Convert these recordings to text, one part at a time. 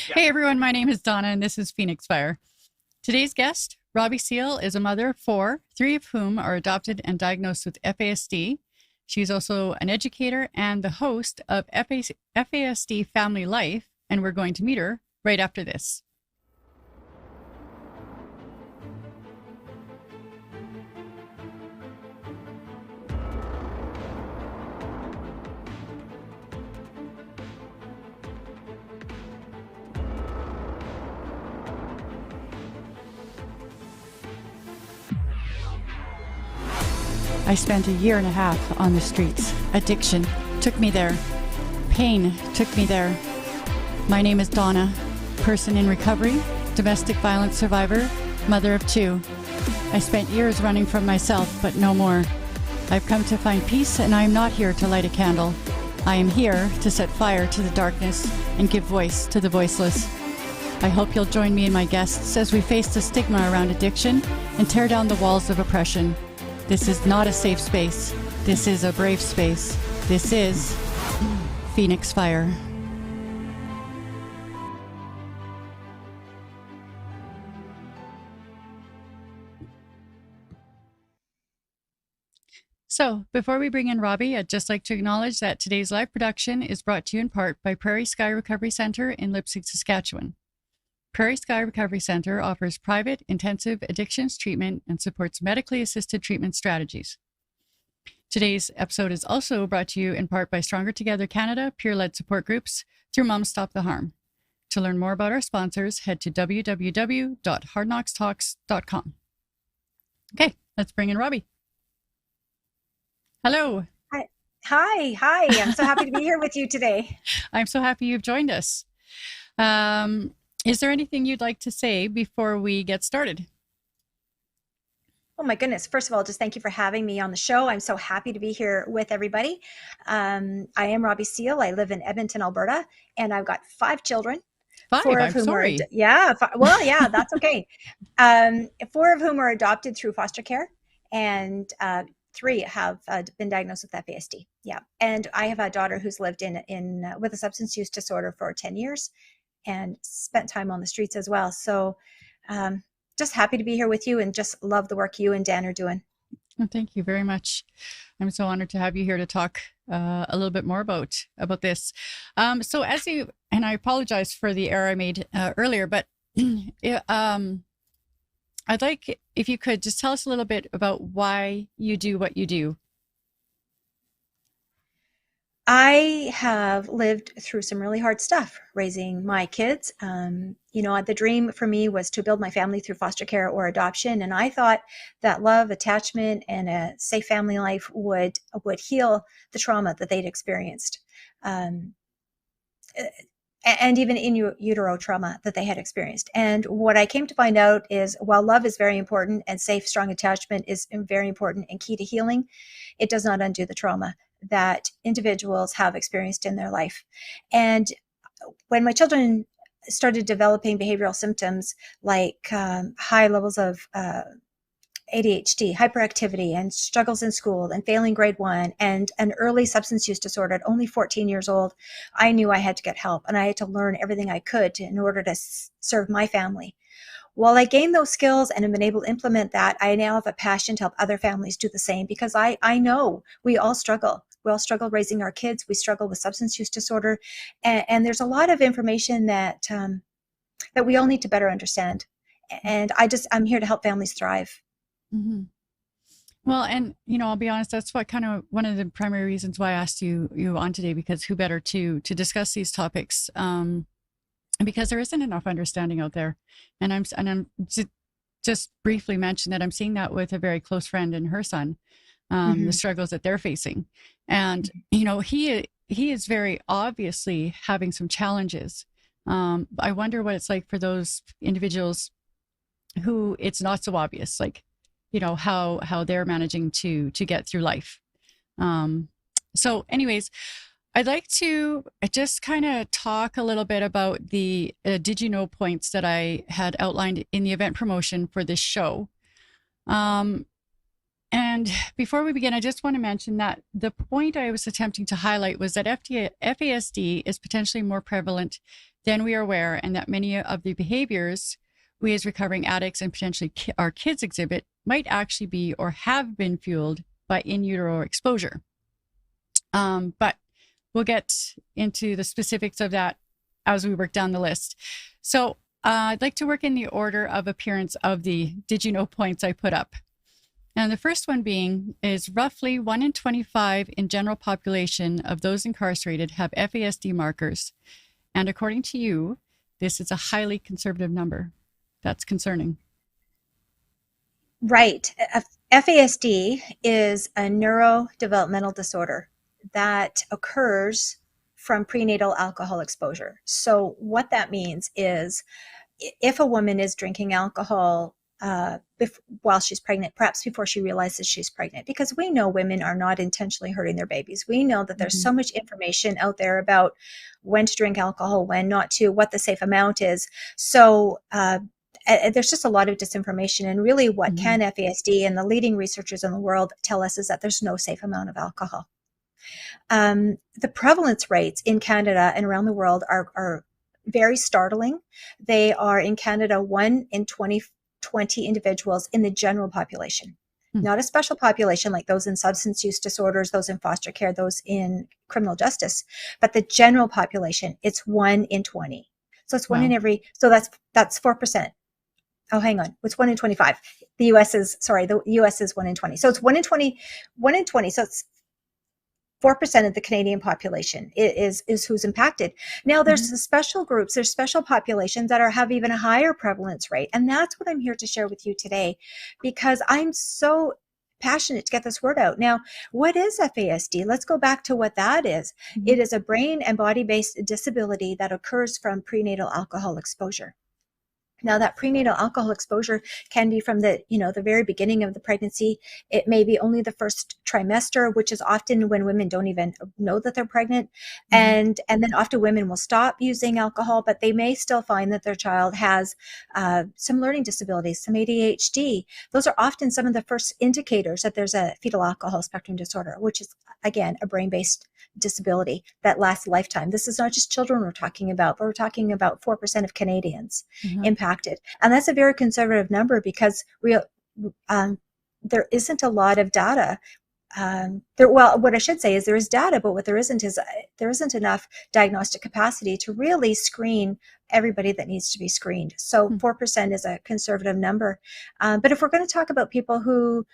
Hey everyone, my name is Donna and this is Phoenix Fire. Today's guest, Robbie Seale, is a mother of four, three of whom are adopted and diagnosed with FASD. She's also an educator and the host of FASD Family Life, and we're going to meet her right after this. I spent a year and a half on the streets. Addiction took me there. Pain took me there. My name is Donna, person in recovery, domestic violence survivor, mother of two. I spent years running from myself, but no more. I've come to find peace, and I am not here to light a candle. I am here to set fire to the darkness and give voice to the voiceless. I hope you'll join me and my guests as we face the stigma around addiction and tear down the walls of oppression. This is not a safe space. This is a brave space. This is Phoenix Fire. So, before we bring in Robbie, I'd just like to acknowledge that today's live production is brought to you in part by Prairie Sky Recovery Center in Leipzig, Saskatchewan. Prairie Sky Recovery Center offers private, intensive addictions treatment and supports medically assisted treatment strategies. Today's episode is also brought to you in part by Stronger Together Canada peer-led support groups through Moms Stop the Harm. To learn more about our sponsors, head to www.hardknockstalks.com. Okay, let's bring in Robbie. Hello. Hi. I'm so happy to be here with you today. I'm so happy you've joined us. Is there anything you'd like to say before we get started? Oh my goodness. First of all, just thank you for having me on the show. I'm so happy to be here with everybody. I am Robbie Seale. I live in Edmonton, Alberta, and I've got 5 children. That's okay. That's okay. 4 of whom are adopted through foster care, and 3 have been diagnosed with FASD. Yeah. And I have a daughter who's lived in with a substance use disorder for 10 years. And spent time on the streets as well. So just happy to be here with you and just love the work you and Dan are doing. Well, thank you very much. I'm so honored to have you here to talk a little bit more about this. So as you, and I apologize for the error I made earlier, but I'd like if you could just tell us a little bit about why you do what you do. I have lived through some really hard stuff raising my kids. The dream for me was to build my family through foster care or adoption. And I thought that love, attachment, and a safe family life would heal the trauma that they'd experienced. And even in utero trauma that they had experienced. And what I came to find out is while love is very important and safe, strong attachment is very important and key to healing, it does not undo the trauma that individuals have experienced in their life. And when my children started developing behavioral symptoms like high levels of ADHD, hyperactivity, and struggles in school, and failing grade 1, and an early substance use disorder at only 14 years old, I knew I had to get help, and I had to learn everything I could in order to serve my family. While I gained those skills and have been able to implement that, I now have a passion to help other families do the same, because I know we all struggle. We all struggle raising our kids. We struggle with substance use disorder. And there's a lot of information that we all need to better understand. And I'm here to help families thrive. Mm-hmm. Well, and, I'll be honest, that's one of the primary reasons why I asked you on today, because who better to discuss these topics? Because there isn't enough understanding out there. And I'm just briefly mention that I'm seeing that with a very close friend and her son. The struggles that they're facing. And, he is very obviously having some challenges. I wonder what it's like for those individuals who it's not so obvious, like, how they're managing to get through life. So anyways, I'd like to just kind of talk a little bit about the did you know points that I had outlined in the event promotion for this show. And before we begin, I just want to mention that the point I was attempting to highlight was that FASD is potentially more prevalent then we are aware, and that many of the behaviors we as recovering addicts and potentially our kids exhibit might actually be or have been fueled by in utero exposure. But we'll get into the specifics of that as we work down the list. So I'd like to work in the order of appearance of the did you know points I put up. And the first one being is roughly 1 in 25 in general population of those incarcerated have FASD markers. And according to you, this is a highly conservative number. That's concerning. Right. FASD is a neurodevelopmental disorder that occurs from prenatal alcohol exposure. So what that means is if a woman is drinking alcohol while she's pregnant, perhaps before she realizes she's pregnant, because we know women are not intentionally hurting their babies. We know that there's so much information out there about when to drink alcohol, when not to, what the safe amount is. So there's just a lot of disinformation. And really what CAN FASD and the leading researchers in the world tell us is that there's no safe amount of alcohol. The prevalence rates in Canada and around the world are very startling. They are in Canada 1 in 20 individuals in the general population, not a special population like those in substance use disorders, those in foster care, those in criminal justice, but the general population, it's 1 in 20. So it's one in every, so that's 4%. Oh, hang on. It's 1 in 25. The US is 1 in 20. So it's 1 in 20. So it's 4% of the Canadian population is who's impacted. Now there's special groups, there's special populations that have even a higher prevalence rate. And that's what I'm here to share with you today, because I'm so passionate to get this word out. Now, what is FASD? Let's go back to what that is. It is a brain and body-based disability that occurs from prenatal alcohol exposure. Now, that prenatal alcohol exposure can be from the very beginning of the pregnancy. It may be only the first trimester, which is often when women don't even know that they're pregnant. And then often women will stop using alcohol, but they may still find that their child has some learning disabilities, some ADHD. Those are often some of the first indicators that there's a fetal alcohol spectrum disorder, which is, again, a brain-based disability that lasts a lifetime. This is not just children we're talking about, but we're talking about 4% of Canadians impacted. And that's a very conservative number because there isn't a lot of data. What I should say is there is data, but what there isn't is there isn't enough diagnostic capacity to really screen everybody that needs to be screened. So 4% is a conservative number. But if we're going to talk about people who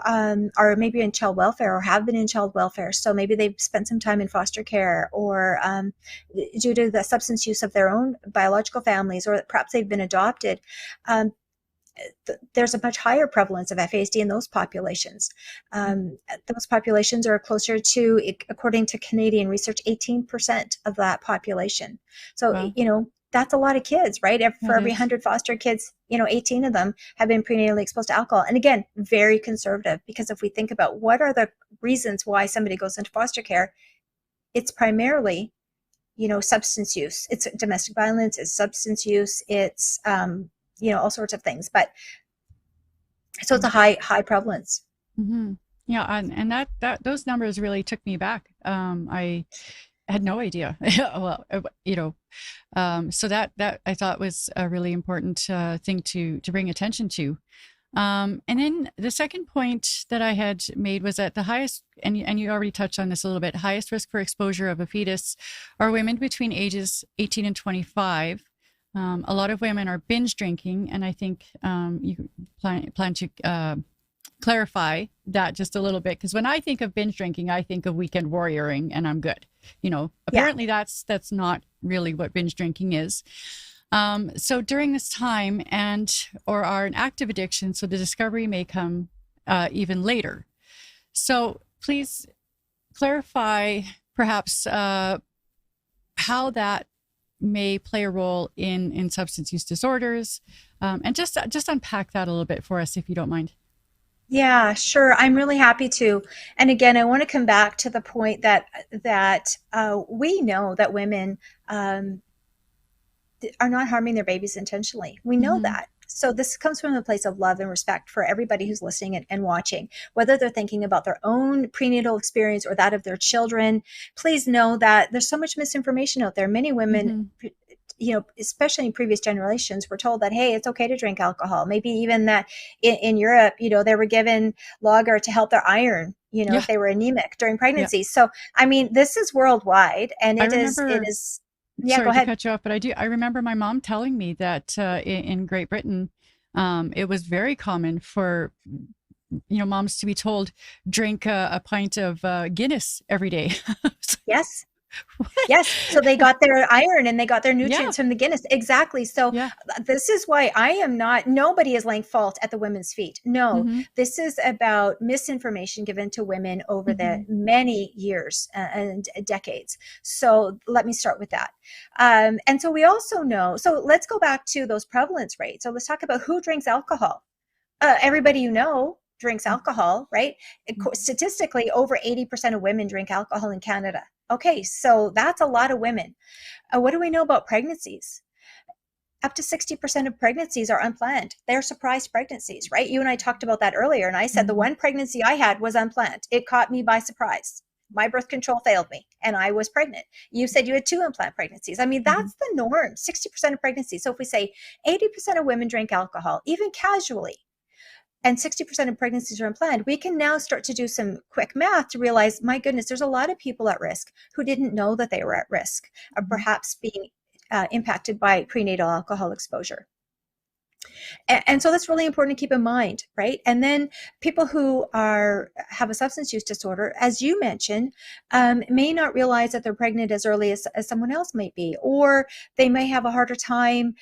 are maybe in child welfare or have been in child welfare, so maybe they've spent some time in foster care or due to the substance use of their own biological families, or perhaps they've been adopted, there's a much higher prevalence of FASD in those populations. Those populations are closer to, according to Canadian research, 18% of that population. So, that's a lot of kids, right? For every 100 foster kids, 18 of them have been prenatally exposed to alcohol. And again, very conservative, because if we think about what are the reasons why somebody goes into foster care, it's primarily, substance use. It's domestic violence, it's substance use, it's, all sorts of things, but so it's a high prevalence. Yeah. And that those numbers really took me back. I had no idea. Well, so that I thought was a really important thing to bring attention to. And then the second point that I had made was that the highest, and you already touched on this a little bit, highest risk for exposure of a fetus are women between ages 18 and 25. A lot of women are binge drinking, and I think you plan to clarify that just a little bit, because when I think of binge drinking, I think of weekend warrioring, and I'm good. Apparently that's not really what binge drinking is. So during this time or are an active addiction, so the discovery may come even later. So please clarify perhaps how that may play a role in substance use disorders, and just unpack that a little bit for us, if you don't mind. Yeah, sure. I'm really happy to. And again, I want to come back to the point that we know that women are not harming their babies intentionally. We know that. So this comes from a place of love and respect for everybody who's listening and watching, whether they're thinking about their own prenatal experience or that of their children. Please know that there's so much misinformation out there. Many women especially in previous generations, were told that, hey, it's okay to drink alcohol. Maybe even that in Europe, they were given lager to help their iron, if they were anemic during pregnancy. Yeah. So, I mean, this is worldwide, and it is. Yeah, sorry go ahead. to cut you off, but I remember my mom telling me that in Great Britain, it was very common for moms to be told, drink a pint of Guinness every day. Yes. Yes. So they got their iron and they got their nutrients from the Guinness. Exactly. So this is why nobody is laying fault at the women's feet. No, this is about misinformation given to women over the many years and decades. So let me start with that. And so we also know, so let's go back to those prevalence rates. So let's talk about who drinks alcohol. Everybody drinks alcohol, right? Statistically, over 80% of women drink alcohol in Canada. Okay, so that's a lot of women. What do we know about pregnancies? Up to 60% of pregnancies are unplanned. They're surprise pregnancies, right? You and I talked about that earlier, and I said the one pregnancy I had was unplanned. It caught me by surprise. My birth control failed me, and I was pregnant. You said you had 2 unplanned pregnancies. I mean, that's the norm, 60% of pregnancies. So if we say 80% of women drink alcohol, even casually, and 60% of pregnancies are unplanned, we can now start to do some quick math to realize, my goodness, there's a lot of people at risk who didn't know that they were at risk of perhaps being impacted by prenatal alcohol exposure. And so that's really important to keep in mind, right? And then people who have a substance use disorder, as you mentioned, may not realize that they're pregnant as early as someone else might be, or they may have a harder time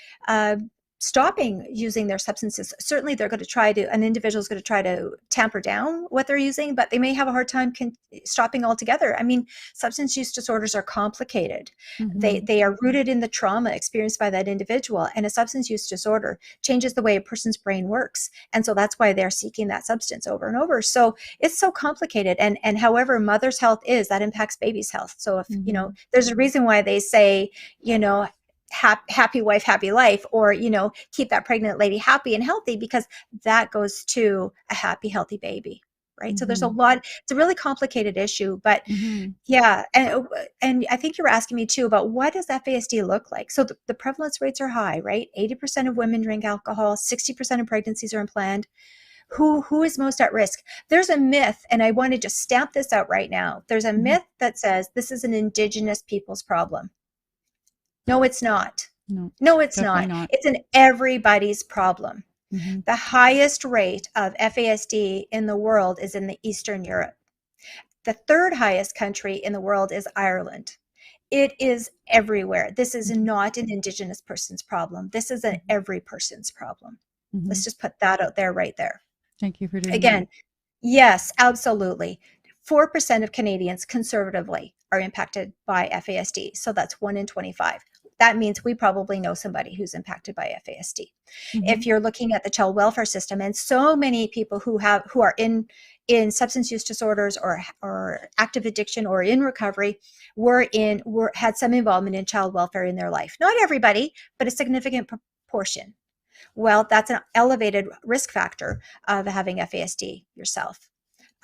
stopping using their substances. Certainly an individual is going to try to tamper down what they're using, but they may have a hard time stopping altogether. I mean, substance use disorders are complicated. They are rooted in the trauma experienced by that individual, and a substance use disorder changes the way a person's brain works. And so that's why they're seeking that substance over and over. So it's so complicated. And however mother's health is, that impacts baby's health. So if, there's a reason why they say, happy wife, happy life, or, keep that pregnant lady happy and healthy, because that goes to a happy, healthy baby. Right. So there's it's a really complicated issue, but yeah. And I think you were asking me too about what does FASD look like? So the prevalence rates are high, right? 80% of women drink alcohol, 60% of pregnancies are unplanned. Who is most at risk? There's a myth, and I want to just stamp this out right now. There's a myth that says this is an Indigenous people's problem. No, it's not. No, it's not. It's an everybody's problem. The highest rate of FASD in the world is in the Eastern Europe. The third highest country in the world is Ireland. It is everywhere. This is not an Indigenous person's problem. This is an every person's problem. Let's just put that out there right there. Thank you for doing Again, that. Yes, absolutely. 4% of Canadians conservatively are impacted by FASD. So that's 1 in 25. That means we probably know somebody who's impacted by FASD. If you're looking at the child welfare system, and so many people who are in substance use disorders or active addiction or in recovery had some involvement in child welfare in their life. Not everybody, but a significant proportion. Well, that's an elevated risk factor of having FASD yourself.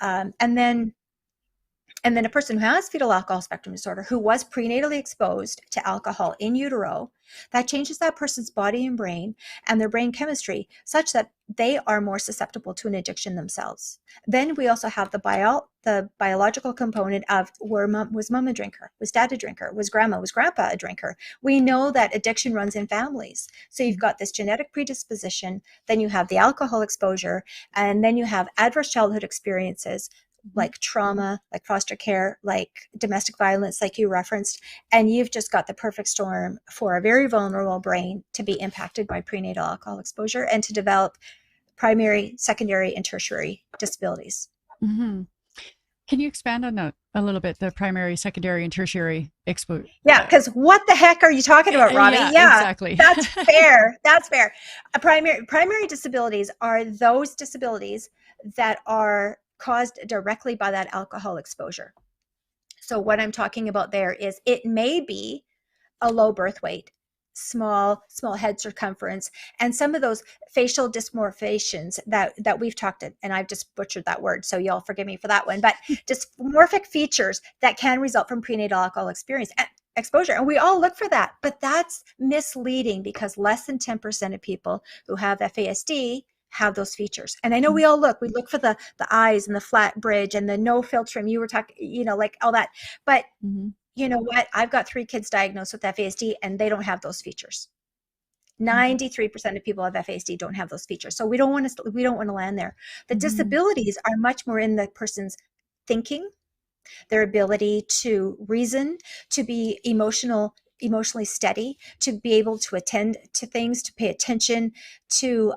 And then a person who has fetal alcohol spectrum disorder, who was prenatally exposed to alcohol in utero, that changes that person's body and brain and their brain chemistry such that they are more susceptible to an addiction themselves. Then we also have the biological component of was mom a drinker? Was dad a drinker? Was grandma, was grandpa a drinker? We know that addiction runs in families. So you've got this genetic predisposition, then you have the alcohol exposure, and then you have adverse childhood experiences like trauma, like foster care, like domestic violence, like you referenced, and you've just got the perfect storm for a very vulnerable brain to be impacted by prenatal alcohol exposure and to develop primary, secondary, and tertiary disabilities. Can you expand on that a little bit, the primary, secondary, and tertiary exposure? Yeah, because what the heck are you talking about, Robbie? Yeah, exactly. That's fair. That's fair. Primary disabilities are those disabilities that are caused directly by that alcohol exposure. So what I'm talking about there is it may be a low birth weight, small head circumference, and some of those facial dysmorphations that we've talked about, and I've just butchered that word, so y'all forgive me for that one, but dysmorphic features that can result from prenatal alcohol experience. exposure. And we all look for that, but that's misleading because less than 10% of people who have FASD have those features. And I know we look for the eyes and the flat bridge and the no filtering. You were talking, like all that. But you know what? I've got 3 kids diagnosed with FASD and they don't have those features. 93% of people with FASD don't have those features. So we don't want to land there. The disabilities are much more in the person's thinking, their ability to reason, to be emotionally steady, to be able to attend to things, to pay attention to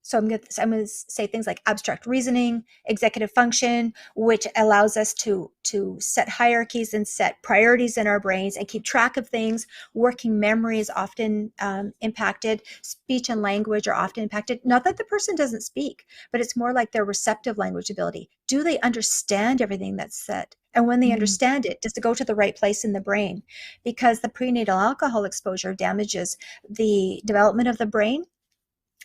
so I'm going to say things like abstract reasoning, executive function, which allows us to set hierarchies and set priorities in our brains and keep track of things. Working memory is often impacted. Speech and language are often impacted. Not that the person doesn't speak, but it's more like their receptive language ability. Do they understand everything that's said? And when they understand it, does it go to the right place in the brain? Because the prenatal alcohol exposure damages the development of the brain,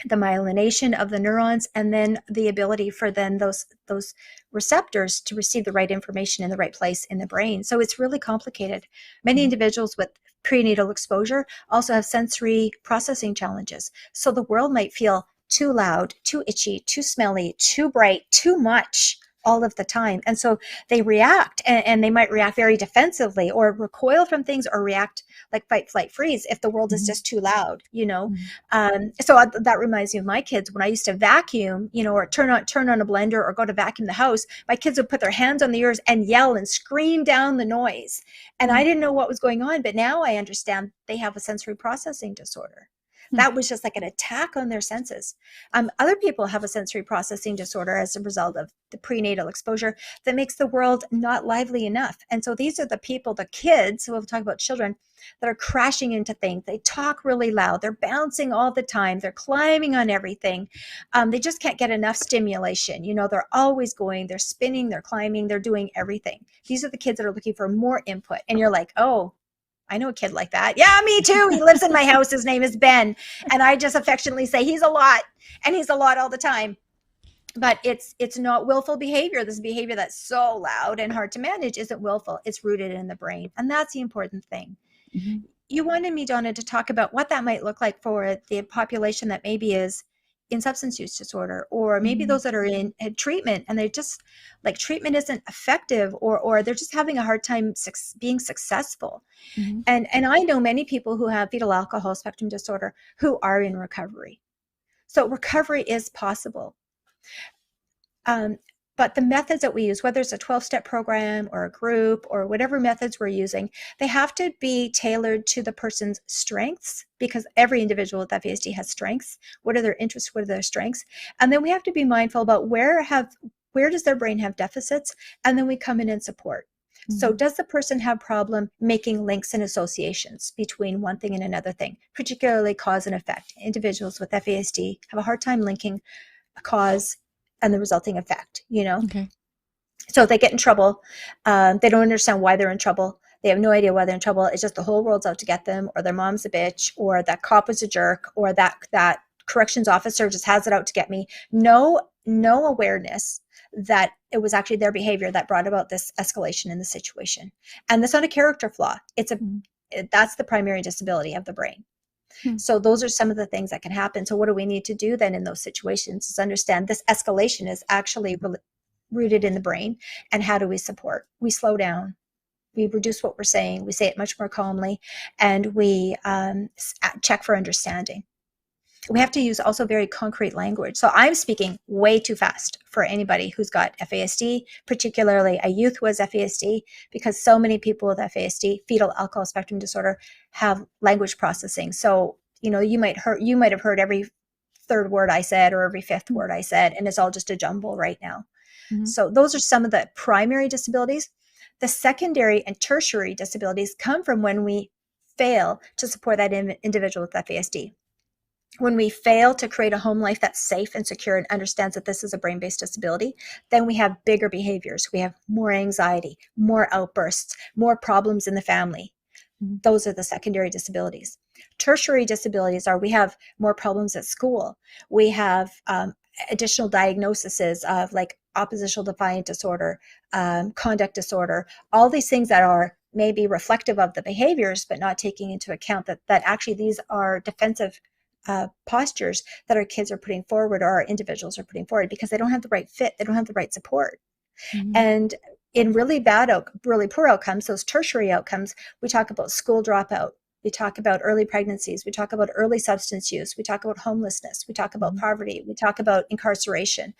the myelination of the neurons, and then the ability for then those receptors to receive the right information in the right place in the brain. So it's really complicated. Many individuals with prenatal exposure also have sensory processing challenges. So the world might feel too loud, too itchy, too smelly, too bright, too much all of the time. And so they react, and they might react very defensively or recoil from things or react like fight, flight, freeze if the world is just too loud, So that reminds me of my kids. When I used to vacuum, or turn on a blender or go to vacuum the house, my kids would put their hands on the ears and yell and scream down the noise. And I didn't know what was going on, but now I understand they have a sensory processing disorder. That was just like an attack on their senses. Other people have a sensory processing disorder as a result of the prenatal exposure that makes the world not lively enough. And so these are the people, the kids, so we'll talk about children, that are crashing into things. They talk really loud. They're bouncing all the time. They're climbing on everything. They just can't get enough stimulation. They're always going, they're spinning, they're climbing, they're doing everything. These are the kids that are looking for more input. And you're like, oh, I know a kid like that. Yeah, me too. He lives in my house. His name is Ben. And I just affectionately say he's a lot, and he's a lot all the time. But it's not willful behavior. This behavior that's so loud and hard to manage isn't willful. It's rooted in the brain. And that's the important thing. You wanted me, Donna, to talk about what that might look like for the population that maybe is in substance use disorder, or maybe those that are in treatment and they just like treatment isn't effective, or they're just having a hard time being successful. And I know many people who have fetal alcohol spectrum disorder who are in recovery. So recovery is possible. But the methods that we use, whether it's a 12-step program or a group or whatever methods we're using, they have to be tailored to the person's strengths, because every individual with FASD has strengths. What are their interests? What are their strengths? And then we have to be mindful about where does their brain have deficits? And then we come in and support. So does the person have problem making links and associations between one thing and another thing, particularly cause and effect? Individuals with FASD have a hard time linking a cause and the resulting effect, Okay. So they get in trouble. They don't understand why they're in trouble. They have no idea why they're in trouble. It's just the whole world's out to get them, or their mom's a bitch, or that cop was a jerk, or that corrections officer just has it out to get me. No awareness that it was actually their behavior that brought about this escalation in the situation. And that's not a character flaw. That's the primary disability of the brain. So those are some of the things that can happen. So what do we need to do then in those situations is understand this escalation is actually rooted in the brain. And how do we support? We slow down. We reduce what we're saying. We say it much more calmly. And we check for understanding. We have to use also very concrete language. So I'm speaking way too fast for anybody who's got FASD, particularly a youth who has FASD, because so many people with FASD, fetal alcohol spectrum disorder, have language processing. So, you might have heard every third word I said or every fifth word I said, and it's all just a jumble right now. So those are some of the primary disabilities. The secondary and tertiary disabilities come from when we fail to support that individual with FASD. When we fail to create a home life that's safe and secure and understands that this is a brain-based disability, then we have bigger behaviors. We have more anxiety, more outbursts, more problems in the family. Those are the secondary disabilities. Tertiary disabilities are we have more problems at school. We have additional diagnoses of like oppositional defiant disorder, conduct disorder, all these things that are may be reflective of the behaviors, but not taking into account that actually these are defensive postures that our kids are putting forward, or our individuals are putting forward, because they don't have the right fit, they don't have the right support. Mm-hmm. And in really really poor outcomes, those tertiary outcomes, we talk about school dropout, we talk about early pregnancies, we talk about early substance use, we talk about homelessness, we talk about poverty, we talk about incarceration.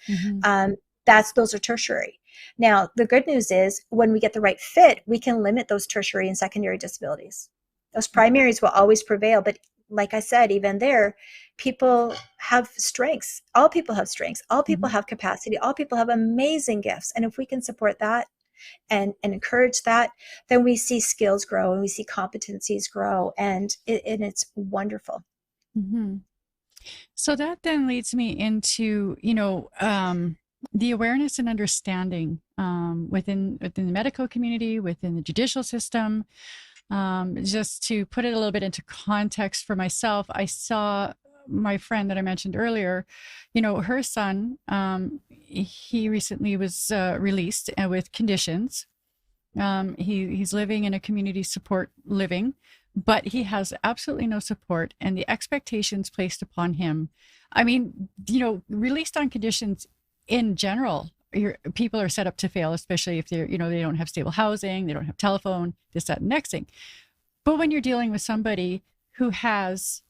Those are tertiary. Now, the good news is when we get the right fit, we can limit those tertiary and secondary disabilities. Those primaries will always prevail. But like I said, even there, people have strengths. All people have strengths. All people have capacity. All people have amazing gifts. And if we can support that and encourage that, then we see skills grow and we see competencies grow. And it's wonderful. Mm-hmm. So that then leads me into, the awareness and understanding within the medical community, within the judicial system. Just to put it a little bit into context for myself, I saw my friend that I mentioned earlier, her son, he recently was released with conditions. He's living in a community support living, but he has absolutely no support, and the expectations placed upon him. I mean, released on conditions in general, people are set up to fail, especially if they're, they don't have stable housing, they don't have telephone, this, that, and next thing. But when you're dealing with somebody who has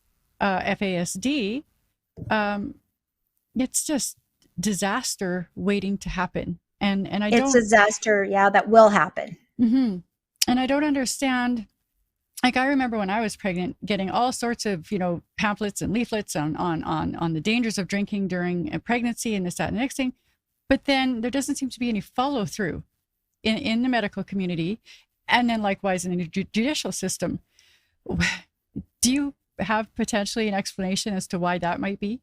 FASD, it's just disaster waiting to happen. And it's disaster, that will happen. Mm-hmm. And I don't understand. Like, I remember when I was pregnant, getting all sorts of, pamphlets and leaflets on the dangers of drinking during a pregnancy and this, that, and the next thing. But then there doesn't seem to be any follow through in the medical community, and then likewise in the judicial system. Do you have potentially an explanation as to why that might be?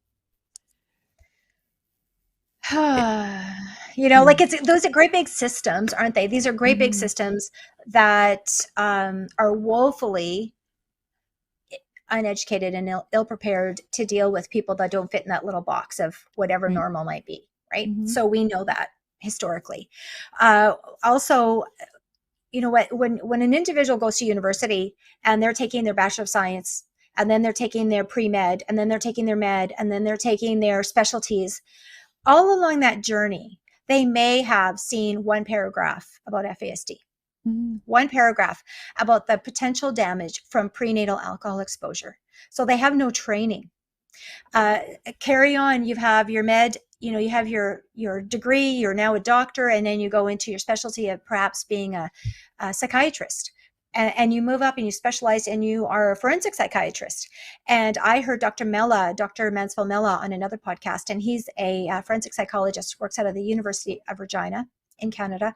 Like those are great big systems, aren't they? These are great big systems that are woefully uneducated and ill-prepared to deal with people that don't fit in that little box of whatever normal might be, right? So we know that historically. Also, when an individual goes to university and they're taking their Bachelor of Science, and then they're taking their pre-med, and then they're taking their med, and then they're taking their specialties, all along that journey, they may have seen one paragraph about FASD, one paragraph about the potential damage from prenatal alcohol exposure. So they have no training. Carry on, you have your med, you have your degree, you're now a doctor, and then you go into your specialty of perhaps being a psychiatrist. And you move up and you specialize and you are a forensic psychiatrist. And I heard Dr. Mansfield Mella on another podcast, and he's a forensic psychologist, works out of the University of Regina in Canada.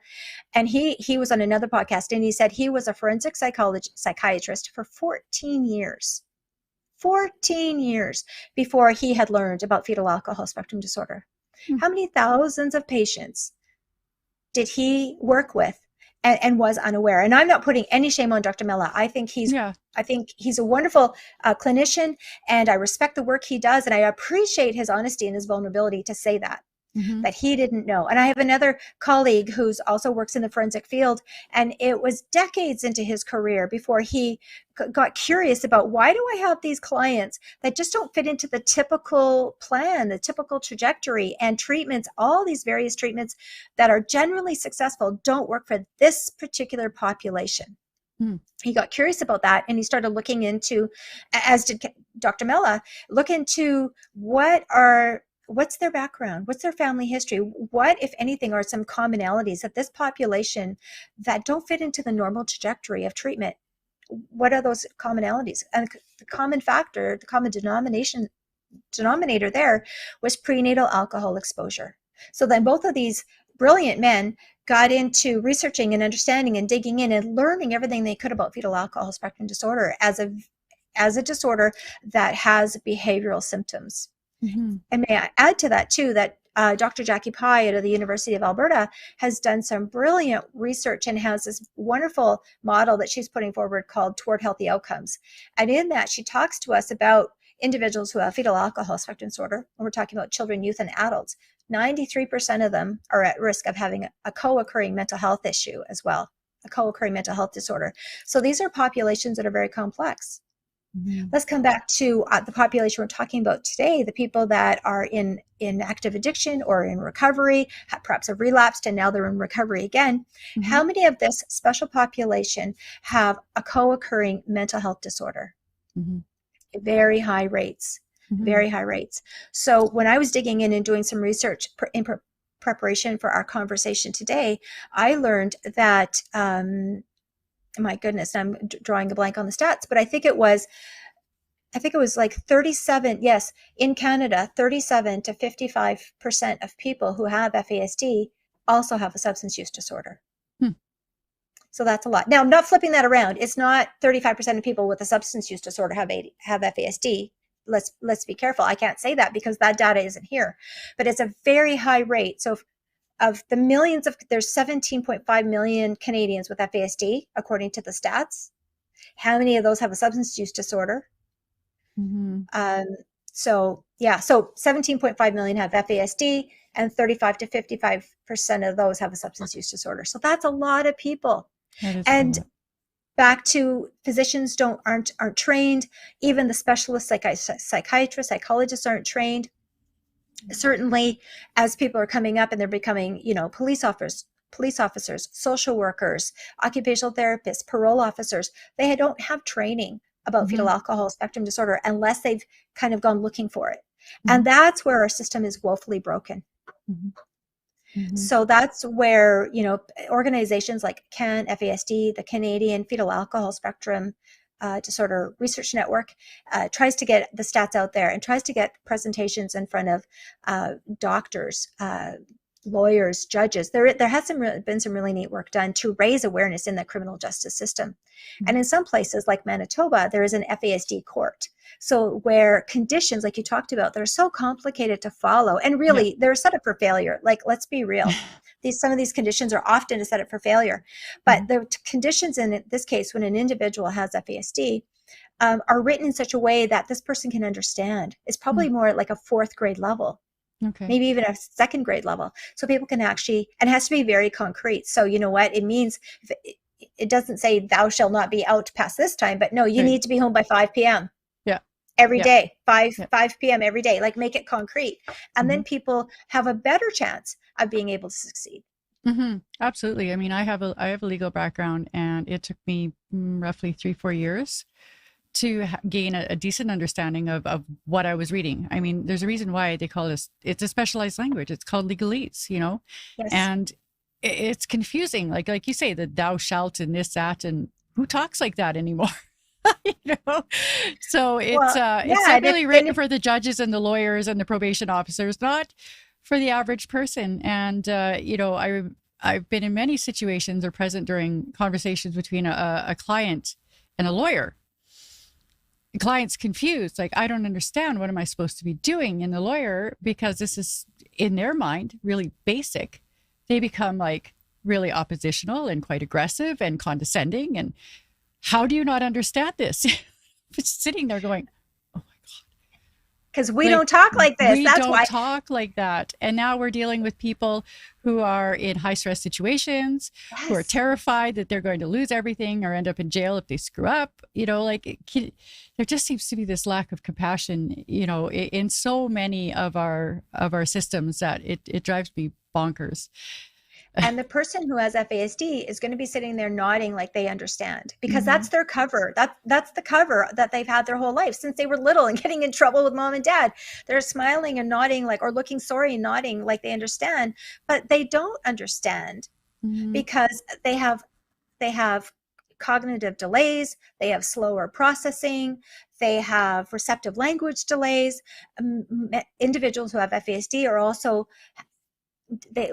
And he was on another podcast, and he said he was a forensic psychiatrist for 14 years. 14 years before he had learned about fetal alcohol spectrum disorder. How many thousands of patients did he work with and was unaware? And I'm not putting any shame on Dr. Mella. I think he's a wonderful clinician, and I respect the work he does, and I appreciate his honesty and his vulnerability to say that he didn't know. And I have another colleague who's also works in the forensic field, and it was decades into his career before he got curious about, why do I have these clients that just don't fit into the typical plan, the typical trajectory, and treatments, all these various treatments that are generally successful don't work for this particular population. He got curious about that, and he started looking into, as did Dr. Mella, look into what's their background? What's their family history? What, if anything, are some commonalities of this population that don't fit into the normal trajectory of treatment? What are those commonalities? And the common factor, the common denominator there was prenatal alcohol exposure. So then both of these brilliant men got into researching and understanding and digging in and learning everything they could about fetal alcohol spectrum disorder as a disorder that has behavioral symptoms. And may I add to that too, that Dr. Jackie Pye out of the University of Alberta has done some brilliant research and has this wonderful model that she's putting forward called Toward Healthy Outcomes. And in that, she talks to us about individuals who have fetal alcohol spectrum disorder, and we're talking about children, youth, and adults. 93% of them are at risk of having a co-occurring mental health issue as well. a co-occurring mental health disorder. So these are populations that are very complex. Mm-hmm. Let's come back to the population we're talking about today, the people that are in active addiction or in recovery, perhaps have relapsed and now they're in recovery again. Mm-hmm. How many of this special population have a co-occurring mental health disorder? Mm-hmm. Very high rates, Mm-hmm. very high rates. So when I was digging in and doing some research in preparation for our conversation today, I learned that, my goodness, I'm drawing a blank on the stats, but I think it was like 37, yes, in Canada, 37 to 55% of people who have FASD also have a substance use disorder. So that's a lot. Now, I'm not flipping that around. It's not 35% of people with a substance use disorder have FASD. Let's be careful. I can't say that because that data isn't here, but it's a very high rate. So of the millions there's 17.5 million Canadians with FASD, according to the stats. How many of those have a substance use disorder? So 17.5 million have FASD, and 35 to 55% of those have a substance use disorder. So that's a lot of people. And back to physicians aren't trained. Even the specialist psychiatrists, psychologists aren't trained. Certainly, as people are coming up and they're becoming, police officers, social workers, occupational therapists, parole officers, they don't have training about fetal alcohol spectrum disorder unless they've kind of gone looking for it. And that's where our system is woefully broken. So that's where, organizations like FASD, the Canadian Fetal Alcohol Spectrum Disorder Research Network, tries to get the stats out there and tries to get presentations in front of doctors, lawyers, judges. There has been some really neat work done to raise awareness in the criminal justice system. And in some places like Manitoba, there is an FASD court. So where conditions, like you talked about, that are so complicated to follow, and really they're set up for failure. Like, let's be real. Some of these conditions are often a setup for failure. But the conditions in this case, when an individual has FASD, are written in such a way that this person can understand. It's probably more at like a 4th grade level. Okay. Maybe even a 2nd grade level. So people can actually, and it has to be very concrete. So you know what it means? It doesn't say thou shalt not be out past this time, but no, you need to be home by 5 p.m. Every day, 5 p.m. every day, like make it concrete. And then people have a better chance of being able to succeed. Absolutely. I mean, I have a legal background, and it took me roughly 3-4 years to gain a decent understanding of what I was reading. I mean, there's a reason why they call it's a specialized language. It's called legalese, and it's confusing. Like you say, the thou shalt and this, that, and who talks like that anymore? So it's not really written for the judges and the lawyers and the probation officers, not for the average person. And, I've been in many situations or present during conversations between a client and a lawyer. The client's confused, like, I don't understand, what am I supposed to be doing? And the lawyer, because this is in their mind really basic, they become like really oppositional and quite aggressive and condescending. And how do you not understand this? Just sitting there going, oh my God. Because we don't talk like this. We don't talk like that. And now we're dealing with people who are in high stress situations, who are terrified that they're going to lose everything or end up in jail if they screw up. There just seems to be this lack of compassion, in so many of our systems that it drives me bonkers. And the person who has FASD is going to be sitting there nodding like they understand, because that's their cover. That's the cover that they've had their whole life since they were little and getting in trouble with mom and dad. They're smiling and nodding or looking sorry and nodding like they understand, but they don't understand because they have cognitive delays. They have slower processing. They have receptive language delays. Individuals who have FASD are also,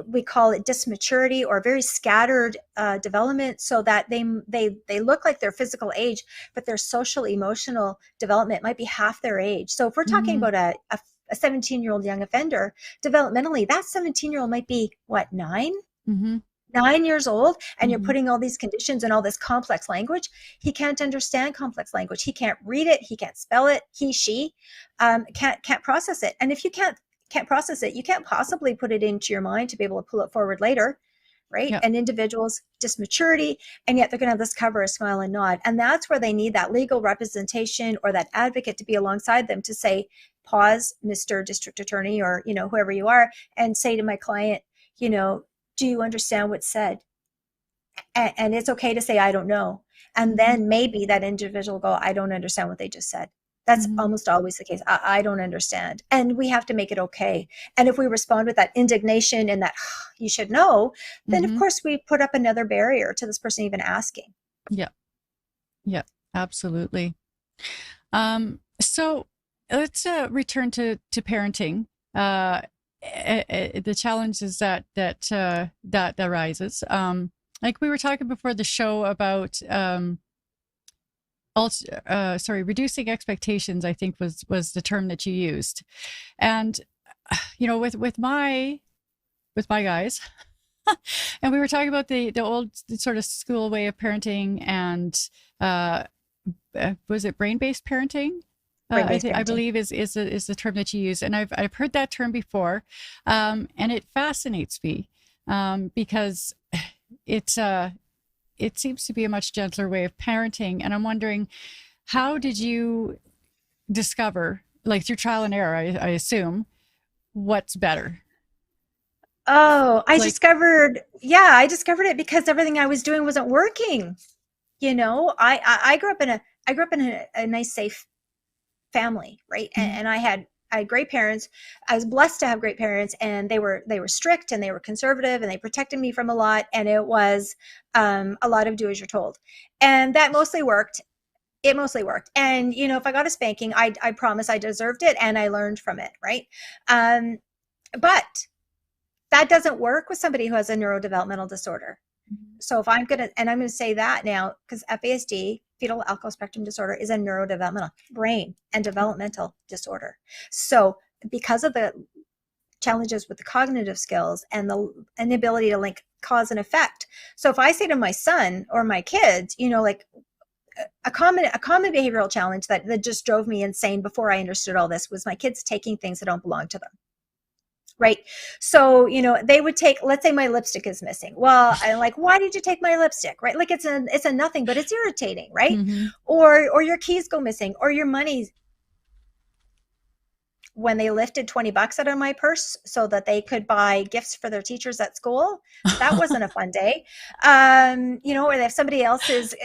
we call it dysmaturity, or very scattered development, so that they look like their physical age, but their social emotional development might be half their age. So if we're talking about a 17-year-old young offender, developmentally, that 17-year-old might be 9? 9 years old, and you're putting all these conditions and all this complex language. He can't understand complex language. He can't read it. He can't spell it. She can't process it. And if you can't process it, you can't possibly put it into your mind to be able to pull it forward later. right? Yeah. An individual's just maturity, and yet they're going to have this cover, a smile and nod. And that's where they need that legal representation or that advocate to be alongside them to say, pause, Mr. District Attorney, or, whoever you are, and say to my client, do you understand what's said? And it's okay to say, I don't know. And then maybe that individual will go, I don't understand what they just said. That's almost always the case. I don't understand. And we have to make it okay. And if we respond with that indignation and that you should know, then of course we put up another barrier to this person even asking. Yeah. Yeah, absolutely. So let's return to parenting. The challenges that arises. Like we were talking before the show about reducing expectations, I think was the term that you used. And with my guys, and we were talking about the old sort of school way of parenting, and was it brain-based parenting? I believe is the term that you use, and I've heard that term before, and it fascinates me because it seems to be a much gentler way of parenting, and I'm wondering, how did you discover, like through trial and error, I assume, what's better? Oh, I discovered it because everything I was doing wasn't working. I grew up in a nice, safe family, right? And I had great parents. I was blessed to have great parents, and they were strict and they were conservative and they protected me from a lot. And it was a lot of do as you're told, and that mostly worked. It mostly worked. And if I got a spanking, I promise I deserved it, and I learned from it, right? But that doesn't work with somebody who has a neurodevelopmental disorder. So if I'm going to say that now, because FASD, fetal alcohol spectrum disorder, is a neurodevelopmental brain and developmental disorder. So because of the challenges with the cognitive skills and the inability to link cause and effect. So if I say to my son or my kids, like a common behavioral challenge that just drove me insane before I understood all this was my kids taking things that don't belong to them. Right. So, they would take, let's say my lipstick is missing. Well, I'm like, why did you take my lipstick? Right. Like it's a nothing, but it's irritating. Right. Or your keys go missing, or your money. When they lifted $20 out of my purse so that they could buy gifts for their teachers at school, that wasn't a fun day. Or they have somebody else's,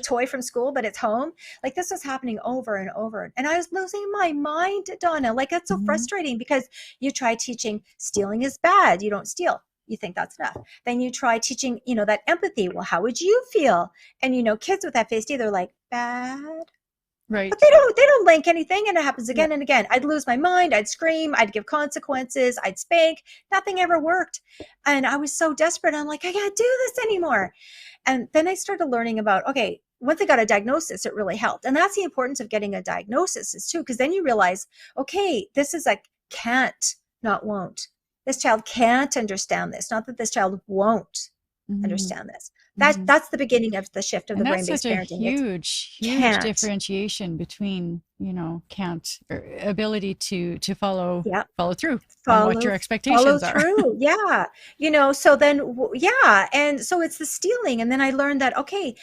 toy from school, but it's home. Like this was happening over and over. And I was losing my mind, Donna. Like that's so frustrating, because you try teaching stealing is bad. You don't steal. You think that's enough. Then you try teaching, that empathy. Well, how would you feel? And, kids with FASD, they're like, bad. Right. But they don't link anything, and it happens again and again. I'd lose my mind, I'd scream, I'd give consequences, I'd spank. Nothing ever worked. And I was so desperate. I'm like, I can't do this anymore. And then I started learning about, okay, once I got a diagnosis, it really helped. And that's the importance of getting a diagnosis is too, because then you realize, okay, this is a can't, not won't. This child can't understand this. Not that this child won't understand this. That's the beginning of the shift of the brain-based parenting. That's such a huge differentiation between, can't, or ability to follow through on what your expectations are. So then, and so it's the stealing. And then I learned that, okay,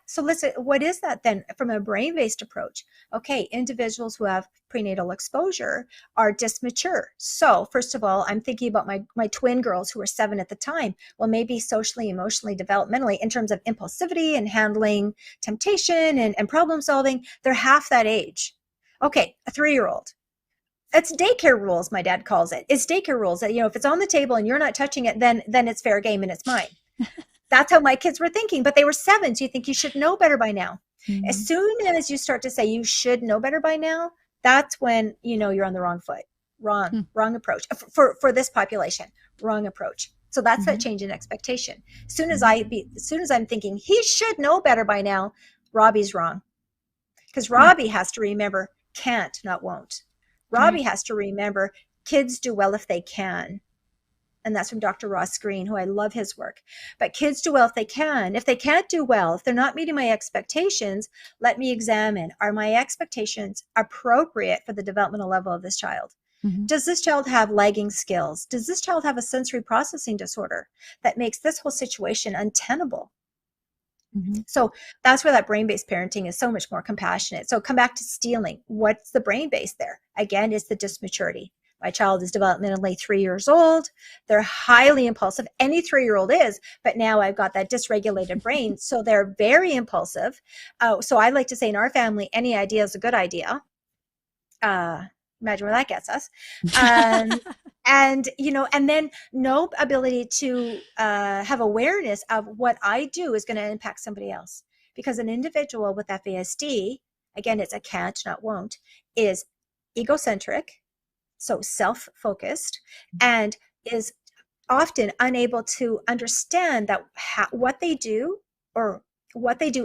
so listen, what is that then from a brain-based approach? Okay, individuals who have prenatal exposure are dysmature. So first of all, I'm thinking about my twin girls who were 7 at the time. Well, maybe socially, emotionally, developmentally, in terms of impulsivity and handling temptation and problem solving, they're half that age. Okay, a 3-year-old. It's daycare rules, my dad calls it. It's daycare rules that, if it's on the table and you're not touching it, then it's fair game and it's mine. That's how my kids were thinking, but they were 7. So you think you should know better by now. As soon as you start to say you should know better by now, that's when, you're on the wrong foot. Wrong approach for this population, wrong approach. So that's that change in expectation. As soon as I'm thinking he should know better by now, Robbie's wrong. Because Robbie has to remember can't, not won't. Robbie has to remember kids do well if they can. And that's from Dr. Ross Green, who I love his work. But kids do well if they can. If they can't do well, if they're not meeting my expectations, let me examine, are my expectations appropriate for the developmental level of this child? Mm-hmm. Does this child have lagging skills? Does this child have a sensory processing disorder that makes this whole situation untenable? Mm-hmm. So that's where that brain-based parenting is so much more compassionate. So come back to stealing. What's the brain base there? Again, it's the dysmaturity. My child is developmentally 3 years old. They're highly impulsive. Any 3-year-old is, but now I've got that dysregulated brain. So they're very impulsive. So I like to say in our family, any idea is a good idea. Imagine where that gets us. And, and then no ability to have awareness of what I do is going to impact somebody else. Because an individual with FASD, again, it's a can't, not won't, is egocentric, so self-focused, and is often unable to understand that what they do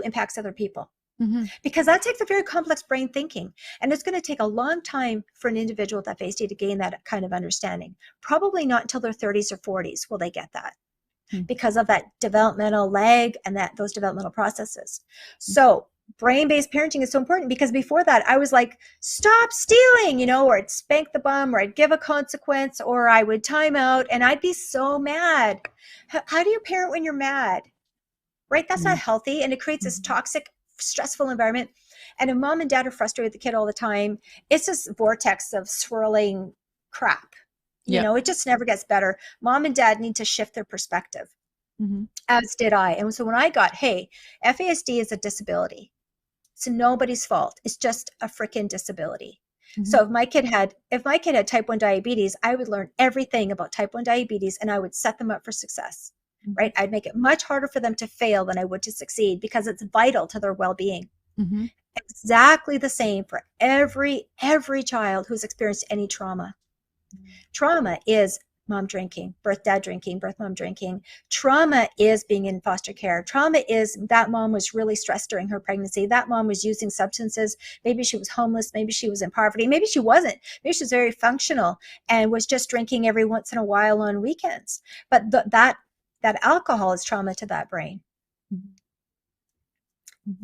impacts other people. Mm-hmm. Because that takes a very complex brain thinking. And it's going to take a long time for an individual with FASD to gain that kind of understanding. Probably not until their 30s or 40s will they get that, because of that developmental lag and those developmental processes. So brain-based parenting is so important, because before that I was like, stop stealing, or I'd spank the bum, or I'd give a consequence, or I would time out, and I'd be so mad. How do you parent when you're mad? Right? That's not healthy. And it creates this toxic, stressful environment. And if mom and dad are frustrated with the kid all the time, it's this vortex of swirling crap. It just never gets better. Mom and dad need to shift their perspective, as did I. And so when I got, hey, FASD is a disability. It's nobody's fault. It's just a freaking disability. So if my kid had type 1 diabetes, I would learn everything about type 1 diabetes, and I would set them up for success. Right? I'd make it much harder for them to fail than I would to succeed, because it's vital to their well-being. Exactly the same for every child who's experienced any trauma. Trauma is mom drinking, birth dad drinking, birth mom drinking. Trauma is being in foster care. Trauma is that mom was really stressed during her pregnancy. That mom was using substances. Maybe she was homeless. Maybe she was in poverty. Maybe she wasn't. Maybe she was very functional and was just drinking every once in a while on weekends. But that alcohol is trauma to that brain.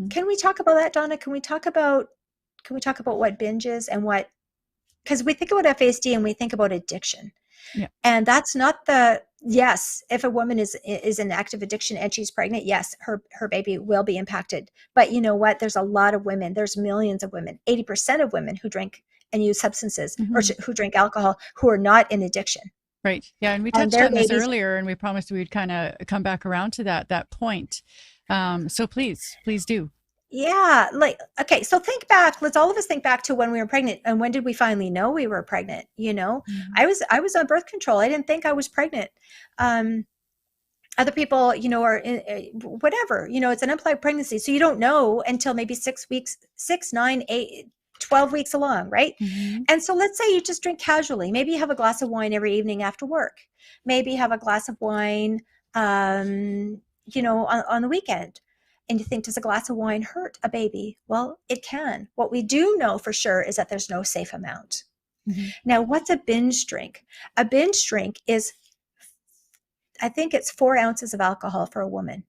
Can we talk about that, Donna? Can we talk about what binge is and what, because we think about FASD and we think about addiction. Yeah. And that's not yes, if a woman is in active addiction and she's pregnant, yes, her baby will be impacted. But you know what? There's a lot of women, there's millions of women, 80% of women who drink and use substances, or who drink alcohol, who are not in addiction. Right. Yeah. And we touched on this earlier, and we promised we would kind of come back around to that point. So please do. Yeah. Okay. So think back. Let's all of us think back to when we were pregnant, and when did we finally know we were pregnant? I was on birth control. I didn't think I was pregnant. Other people, are whatever, it's an unplanned pregnancy. So you don't know until maybe 6 weeks, 6, 9, 8, 12 weeks along, right? And so let's say you just drink casually. Maybe you have a glass of wine every evening after work. Maybe you have a glass of wine, on the weekend. And you think, does a glass of wine hurt a baby? Well, it can. What we do know for sure is that there's no safe amount. Now, what's a binge drink? A binge drink is, I think it's 4 ounces of alcohol for a woman.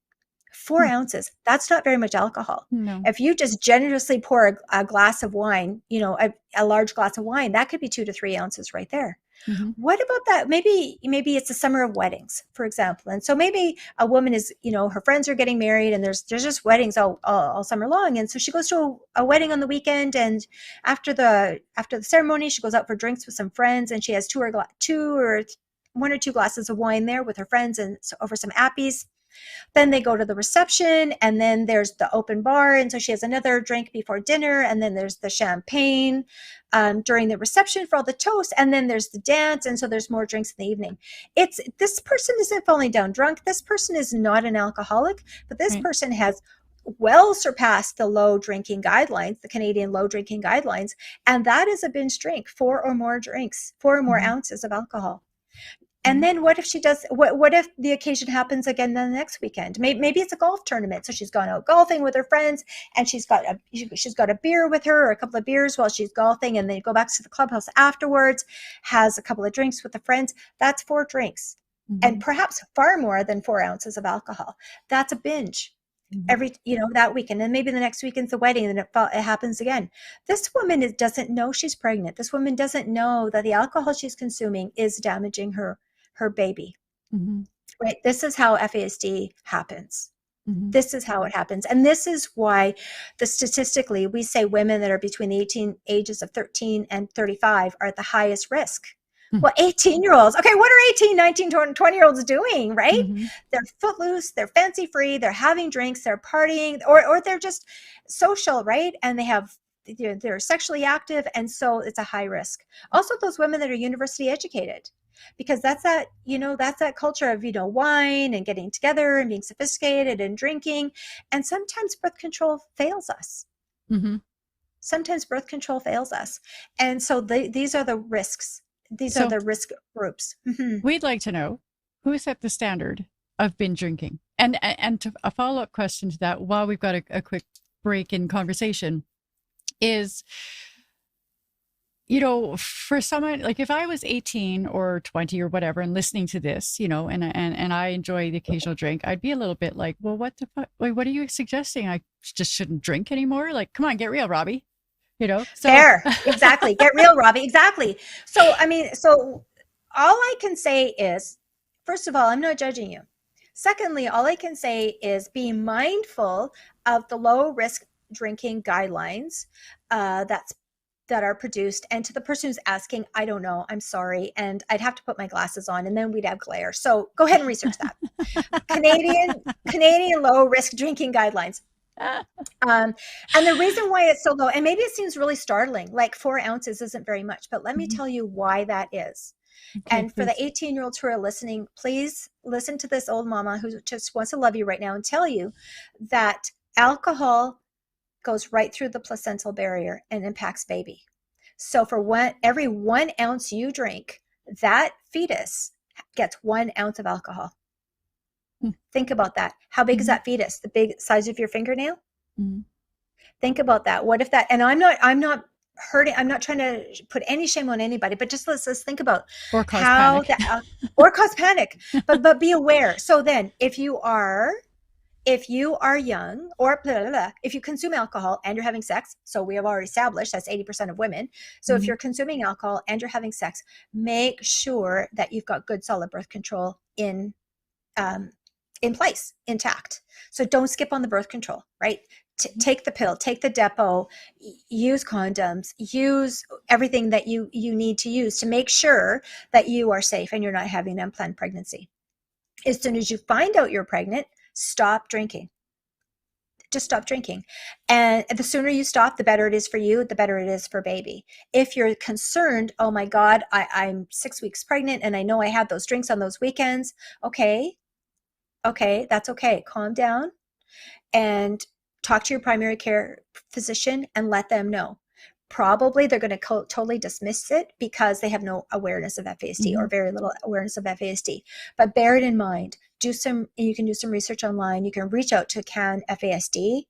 4 ounces. That's not very much alcohol. No. If you just generously pour a glass of wine, a large glass of wine, that could be 2 to 3 ounces right there. What about that? Maybe it's the summer of weddings, for example. And so maybe a woman is, her friends are getting married, and there's just weddings all summer long. And so she goes to a wedding on the weekend, and after the ceremony, she goes out for drinks with some friends, and she has 1 or 2 glasses of wine there with her friends, and over some appies. Then they go to the reception, and then there's the open bar. And so she has another drink before dinner. And then there's the champagne during the reception for all the toasts. And then there's the dance. And so there's more drinks in the evening. This person isn't falling down drunk. This person is not an alcoholic, but this person has well surpassed the low drinking guidelines, the Canadian low drinking guidelines. And that is a binge drink, 4 or more drinks, 4 or more ounces of alcohol. And then what if she does, what if the occasion happens again the next weekend? Maybe it's a golf tournament. So she's gone out golfing with her friends, and she's got a beer with her, or a couple of beers while she's golfing, and then go back to the clubhouse afterwards, has a couple of drinks with the friends. That's 4 drinks, and perhaps far more than 4 ounces of alcohol. That's a binge. every, that weekend, and maybe the next weekend's the wedding, and then it happens again. This woman doesn't know she's pregnant. This woman doesn't know that the alcohol she's consuming is damaging her baby. Mm-hmm. Right? This is how FASD happens. Mm-hmm. This is how it happens. And this is why statistically we say women that are between the ages of 13 and 35 are at the highest risk. Well, 18-year-olds, okay, what are 18, 19, 20-year-olds doing, right? They're footloose, they're fancy free, they're having drinks, they're partying, or they're just social, right? And they're sexually active, and so it's a high risk. Also, those women that are university educated, because that's that culture of, wine and getting together and being sophisticated and drinking. And sometimes birth control fails us. Sometimes birth control fails us. And so these are the risks. These are the risk groups. We'd like to know who set the standard of binge drinking. And a follow-up question to that, while we've got a quick break in conversation, is, for someone, like if I was 18 or 20 or whatever and listening to this, and I enjoy the occasional drink, I'd be a little bit like, well, what the fuck? Like, what are you suggesting? I just shouldn't drink anymore? Like, come on, get real, Robbie. So fair. Exactly. Get real, Robbie. Exactly. So, all I can say is, first of all, I'm not judging you. Secondly, all I can say is be mindful of the low risk drinking guidelines that are produced. And to the person who's asking, I don't know, I'm sorry. And I'd have to put my glasses on and then we'd have glare. So go ahead and research that. Canadian low risk drinking guidelines. And the reason why it's so low, and maybe it seems really startling, like 4 ounces isn't very much, but let me tell you why that is. Okay, and for the 18-year-olds who are listening, please listen to this old mama who just wants to love you right now and tell you that alcohol goes right through the placental barrier and impacts baby. So for every 1 ounce you drink, that fetus gets 1 ounce of alcohol. Think about that. How big is that fetus? The big size of your fingernail? Think about that. What if that, and I'm not hurting, I'm not trying to put any shame on anybody, but just let's think about or cause panic. Or cause panic. But be aware. So then if you are young, or if you consume alcohol and you're having sex, so we have already established that's 80% of women. So if you're consuming alcohol and you're having sex, make sure that you've got good solid birth control in place, intact. So don't skip on the birth control, right? Take the pill, take the depot, use condoms, use everything that you need to use to make sure that you are safe and you're not having an unplanned pregnancy. As soon as you find out you're pregnant, stop drinking. Just stop drinking. And the sooner you stop, the better it is for you, the better it is for baby. If you're concerned, oh my God, I'm 6 weeks pregnant and I know I had those drinks on those weekends. Okay, that's okay. Calm down and talk to your primary care physician and let them know. Probably they're going to totally dismiss it because they have no awareness of FASD or very little awareness of FASD. But bear it in mind. You can do some research online. You can reach out to canfasd.ca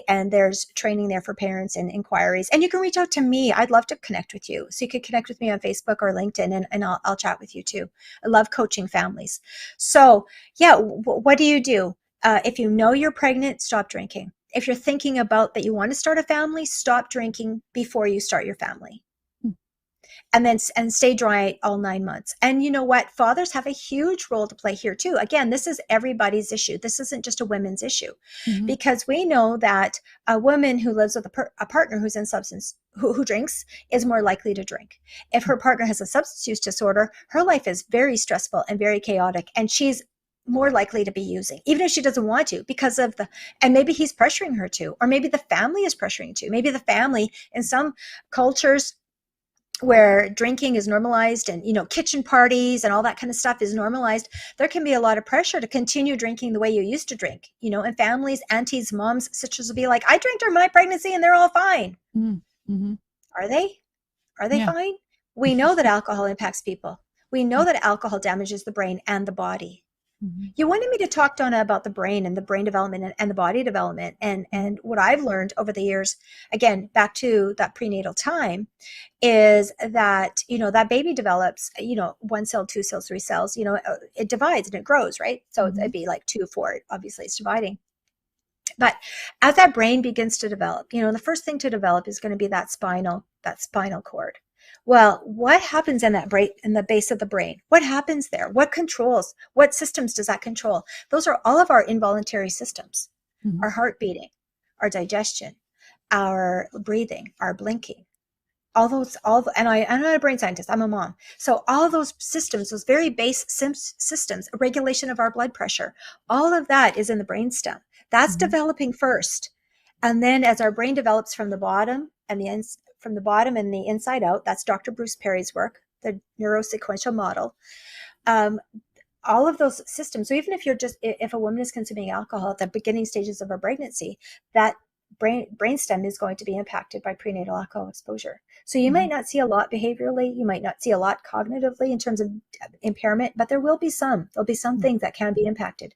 and there's training there for parents and inquiries. And you can reach out to me. I'd love to connect with you. So you could connect with me on Facebook or LinkedIn and I'll chat with you too. I love coaching families. So yeah, what do you do? If you know you're pregnant, stop drinking. If you're thinking about that you want to start a family, stop drinking before you start your family. And stay dry all 9 months. And you know what? Fathers have a huge role to play here too. Again, this is everybody's issue. This isn't just a women's issue because we know that a woman who lives with a partner who's in substance, who drinks is more likely to drink. If her partner has a substance use disorder, her life is very stressful and very chaotic. And she's more likely to be using, even if she doesn't want to, because of and maybe he's pressuring her to, or maybe the family is pressuring to. Maybe the family in some cultures where drinking is normalized and, kitchen parties and all that kind of stuff is normalized, there can be a lot of pressure to continue drinking the way you used to drink, and families, aunties, moms, sisters will be like, I drank during my pregnancy and they're all fine. Are they fine? We know that alcohol impacts people. We know that alcohol damages the brain and the body. You wanted me to talk, Donna, about the brain and the brain development and the body development. And what I've learned over the years, again, back to that prenatal time, is that, that baby develops, 1 cell, 2 cells, 3 cells, it divides and it grows, right? So it'd be like 2, 4, obviously it's dividing. But as that brain begins to develop, the first thing to develop is going to be that spinal cord. Well, what happens in that brain, in the base of the brain? What happens there? What controls? What systems does that control? Those are all of our involuntary systems. Mm-hmm. Our heart beating, our digestion, our breathing, our blinking. I'm not a brain scientist, I'm a mom. So all of those systems, those very base systems, regulation of our blood pressure, all of that is in the brainstem. That's Mm-hmm. developing first. And then as our brain develops from the bottom and the inside out, that's Dr. Bruce Perry's work, the neurosequential model. All of those systems. So even if a woman is consuming alcohol at the beginning stages of her pregnancy, that brainstem is going to be impacted by prenatal alcohol exposure. So you might not see a lot behaviorally, you might not see a lot cognitively in terms of impairment, but there'll be some things that can be impacted.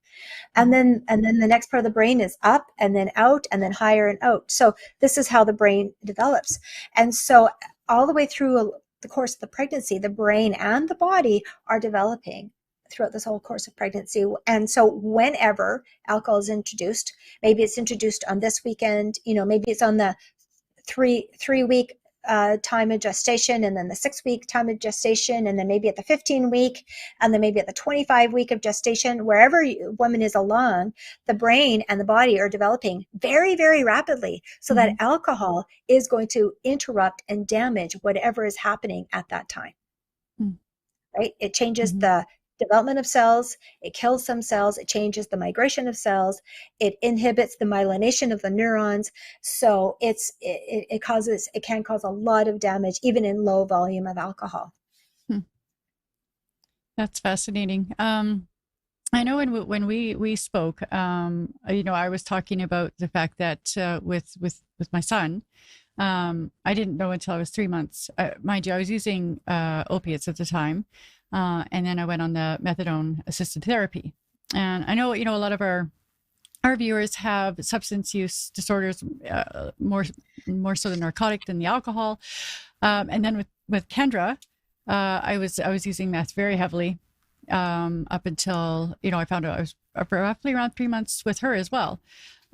And then the next part of the brain is up and then out and then higher and out. So this is how the brain develops. And so all the way through the course of the pregnancy, the brain and the body are developing throughout this whole course of pregnancy. And so whenever alcohol is introduced, maybe it's introduced on this weekend, maybe it's on the three week time of gestation, and then the 6 week time of gestation, and then maybe at the 15 week, and then maybe at the 25 week of gestation, wherever woman is along, the brain and the body are developing very, very rapidly, so that alcohol is going to interrupt and damage whatever is happening at that time. Right? It changes the development of cells, it kills some cells, it changes the migration of cells, it inhibits the myelination of the neurons. So it can cause a lot of damage even in low volume of alcohol. That's fascinating. I know when we spoke, I was talking about the fact that with my son, I didn't know until I was 3 months. Mind you, I was using opiates at the time. And then I went on the methadone assisted therapy. And I know, a lot of our viewers have substance use disorders, more so the narcotic than the alcohol. And then with Kendra, I was using meth very heavily up until, I found out I was roughly around 3 months with her as well.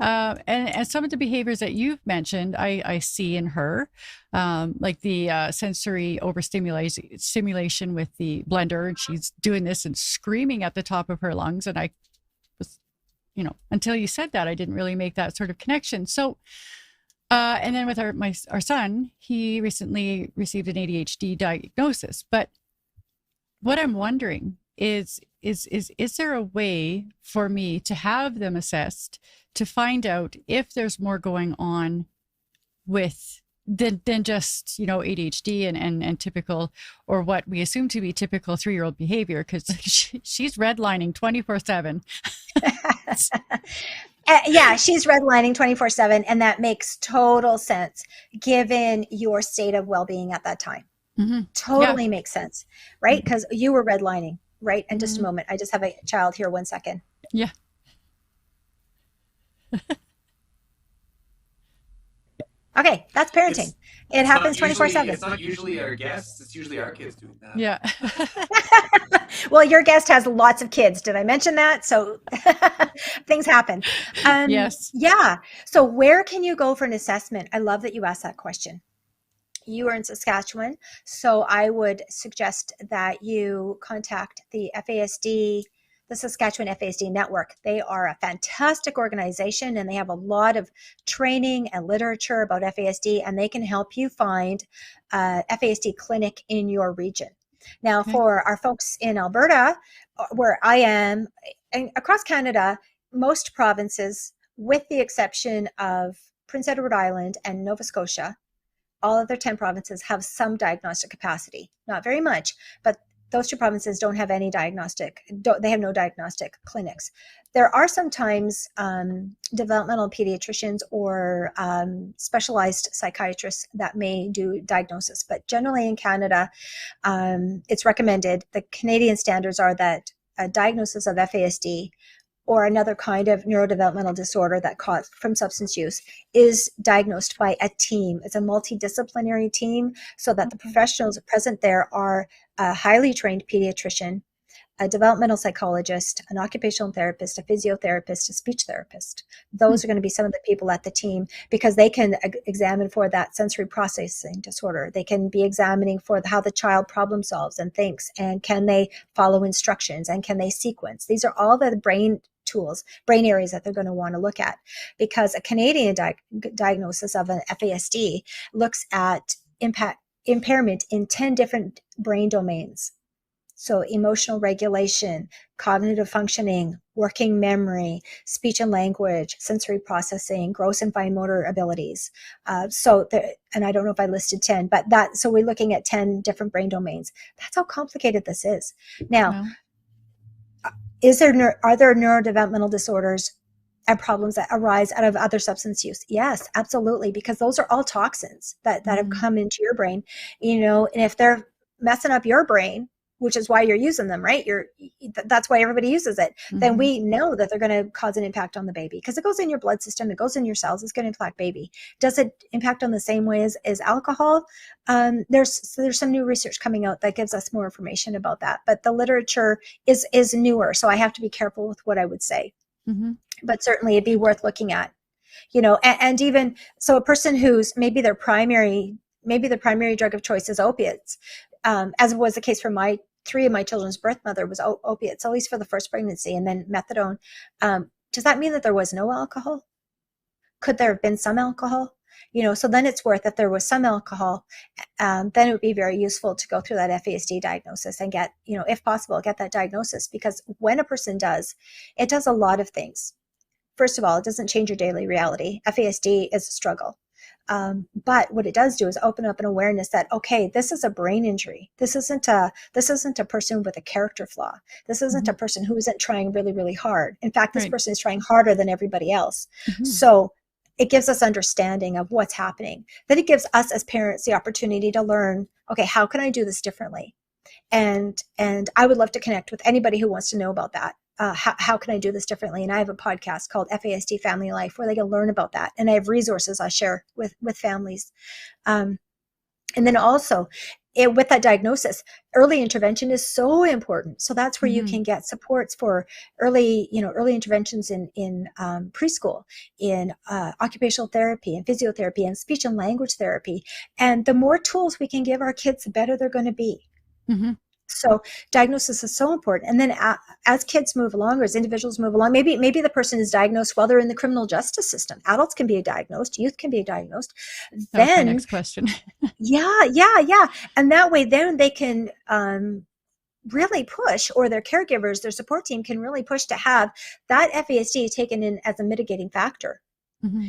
And some of the behaviors that you've mentioned, I see in her, like the sensory overstimulation with the blender, and she's doing this and screaming at the top of her lungs. And I was, until you said that, I didn't really make that sort of connection. So, and then with our son, he recently received an ADHD diagnosis. But what I'm wondering is there a way for me to have them assessed to find out if there's more going on with than just ADHD and typical, or what we assume to be typical 3-year-old behavior, because she's redlining 24/7. Yeah, she's redlining 24/7, and that makes total sense given your state of well-being at that time. Totally makes sense, right? Because you were redlining. Right. And just a moment. I just have a child here. 1 second. Yeah. Okay. That's parenting. It happens 24/7. It's not usually our guests. It's usually our kids doing that. Yeah. Well, your guest has lots of kids. Did I mention that? So things happen. Yes. Yeah. So where can you go for an assessment? I love that you asked that question. You are in Saskatchewan, so I would suggest that you contact the FASD, the Saskatchewan FASD Network. They are a fantastic organization, and they have a lot of training and literature about FASD, and they can help you find a FASD clinic in your region. Now, for our folks in Alberta, where I am, and across Canada, most provinces, with the exception of Prince Edward Island and Nova Scotia, all of their 10 provinces have some diagnostic capacity. Not very much, but those 2 provinces don't have any they have no diagnostic clinics. There are sometimes developmental pediatricians or specialized psychiatrists that may do diagnosis, but generally in Canada, it's recommended. The Canadian standards are that a diagnosis of FASD or another kind of neurodevelopmental disorder that caused from substance use is diagnosed by a team. It's a multidisciplinary team, so that the professionals present there are a highly trained pediatrician, a developmental psychologist, an occupational therapist, a physiotherapist, a speech therapist. Those are going to be some of the people at the team, because they can examine for that sensory processing disorder. They can be examining for how the child problem solves and thinks, and can they follow instructions, and can they sequence. These are all the brain tools, brain areas that they're going to want to look at, because a Canadian diagnosis of an FASD looks at impairment in 10 different brain domains. So emotional regulation, cognitive functioning, working memory, speech and language, sensory processing, gross and fine motor abilities. And I don't know if I listed 10, but so we're looking at 10 different brain domains. That's how complicated this is. Now, are there neurodevelopmental disorders and problems that arise out of other substance use? Yes, absolutely, because those are all toxins that have come into your brain, and if they're messing up your brain, which is why you're using them, right? That's why everybody uses it. Then we know that they're going to cause an impact on the baby, because it goes in your blood system, it goes in your cells, it's going to impact baby. Does it impact on the same way as alcohol? There's some new research coming out that gives us more information about that, but the literature is newer, so I have to be careful with what I would say. But certainly it'd be worth looking at, and even so, a person who's maybe the primary drug of choice is opiates, as was the case for 3 of my children's birth mother was opiates, at least for the first pregnancy, and then methadone. Does that mean that there was no alcohol? Could there have been some alcohol? So then it's worth, if there was some alcohol, then it would be very useful to go through that FASD diagnosis and get, if possible, get that diagnosis, because when a person does, it does a lot of things. First of all, it doesn't change your daily reality. FASD is a struggle. But what it does do is open up an awareness that, okay, this is a brain injury. This isn't a person with a character flaw. This isn't a person who isn't trying really, really hard. In fact, this person is trying harder than everybody else. So it gives us understanding of what's happening. Then it gives us as parents the opportunity to learn, okay, how can I do this differently? And I would love to connect with anybody who wants to know about that. How can I do this differently? And I have a podcast called FASD Family Life, where they can learn about that. And I have resources I share with families. And then also with that diagnosis, early intervention is so important. So that's where you can get supports for early interventions in preschool, in occupational therapy and physiotherapy and speech and language therapy. And the more tools we can give our kids, the better they're going to be. So diagnosis is so important. And then as kids move along, or as individuals move along, maybe the person is diagnosed while they're in the criminal justice system. Adults can be diagnosed, youth can be diagnosed. That's my next question. Yeah. And that way, then they can really push, or their caregivers, their support team can really push to have that FASD taken in as a mitigating factor.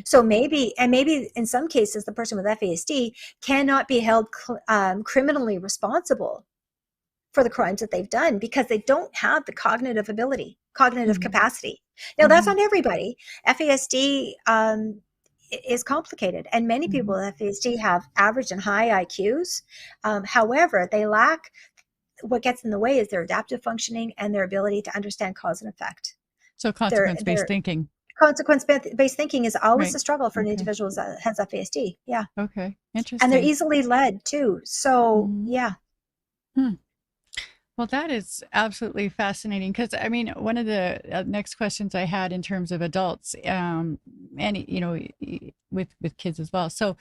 So maybe in some cases, the person with FASD cannot be held criminally responsible for the crimes that they've done, because they don't have the cognitive capacity. Now, that's not everybody. FASD is complicated, and many people with FASD have average and high IQs. However, they lack, what gets in the way is their adaptive functioning and their ability to understand cause and effect. So consequence-based thinking. Consequence-based thinking is always a struggle for an individual that has FASD. Yeah. Okay. Interesting. And they're easily led too. So, yeah. Well, that is absolutely fascinating, because I mean, one of the next questions I had in terms of adults, and with kids as well. So,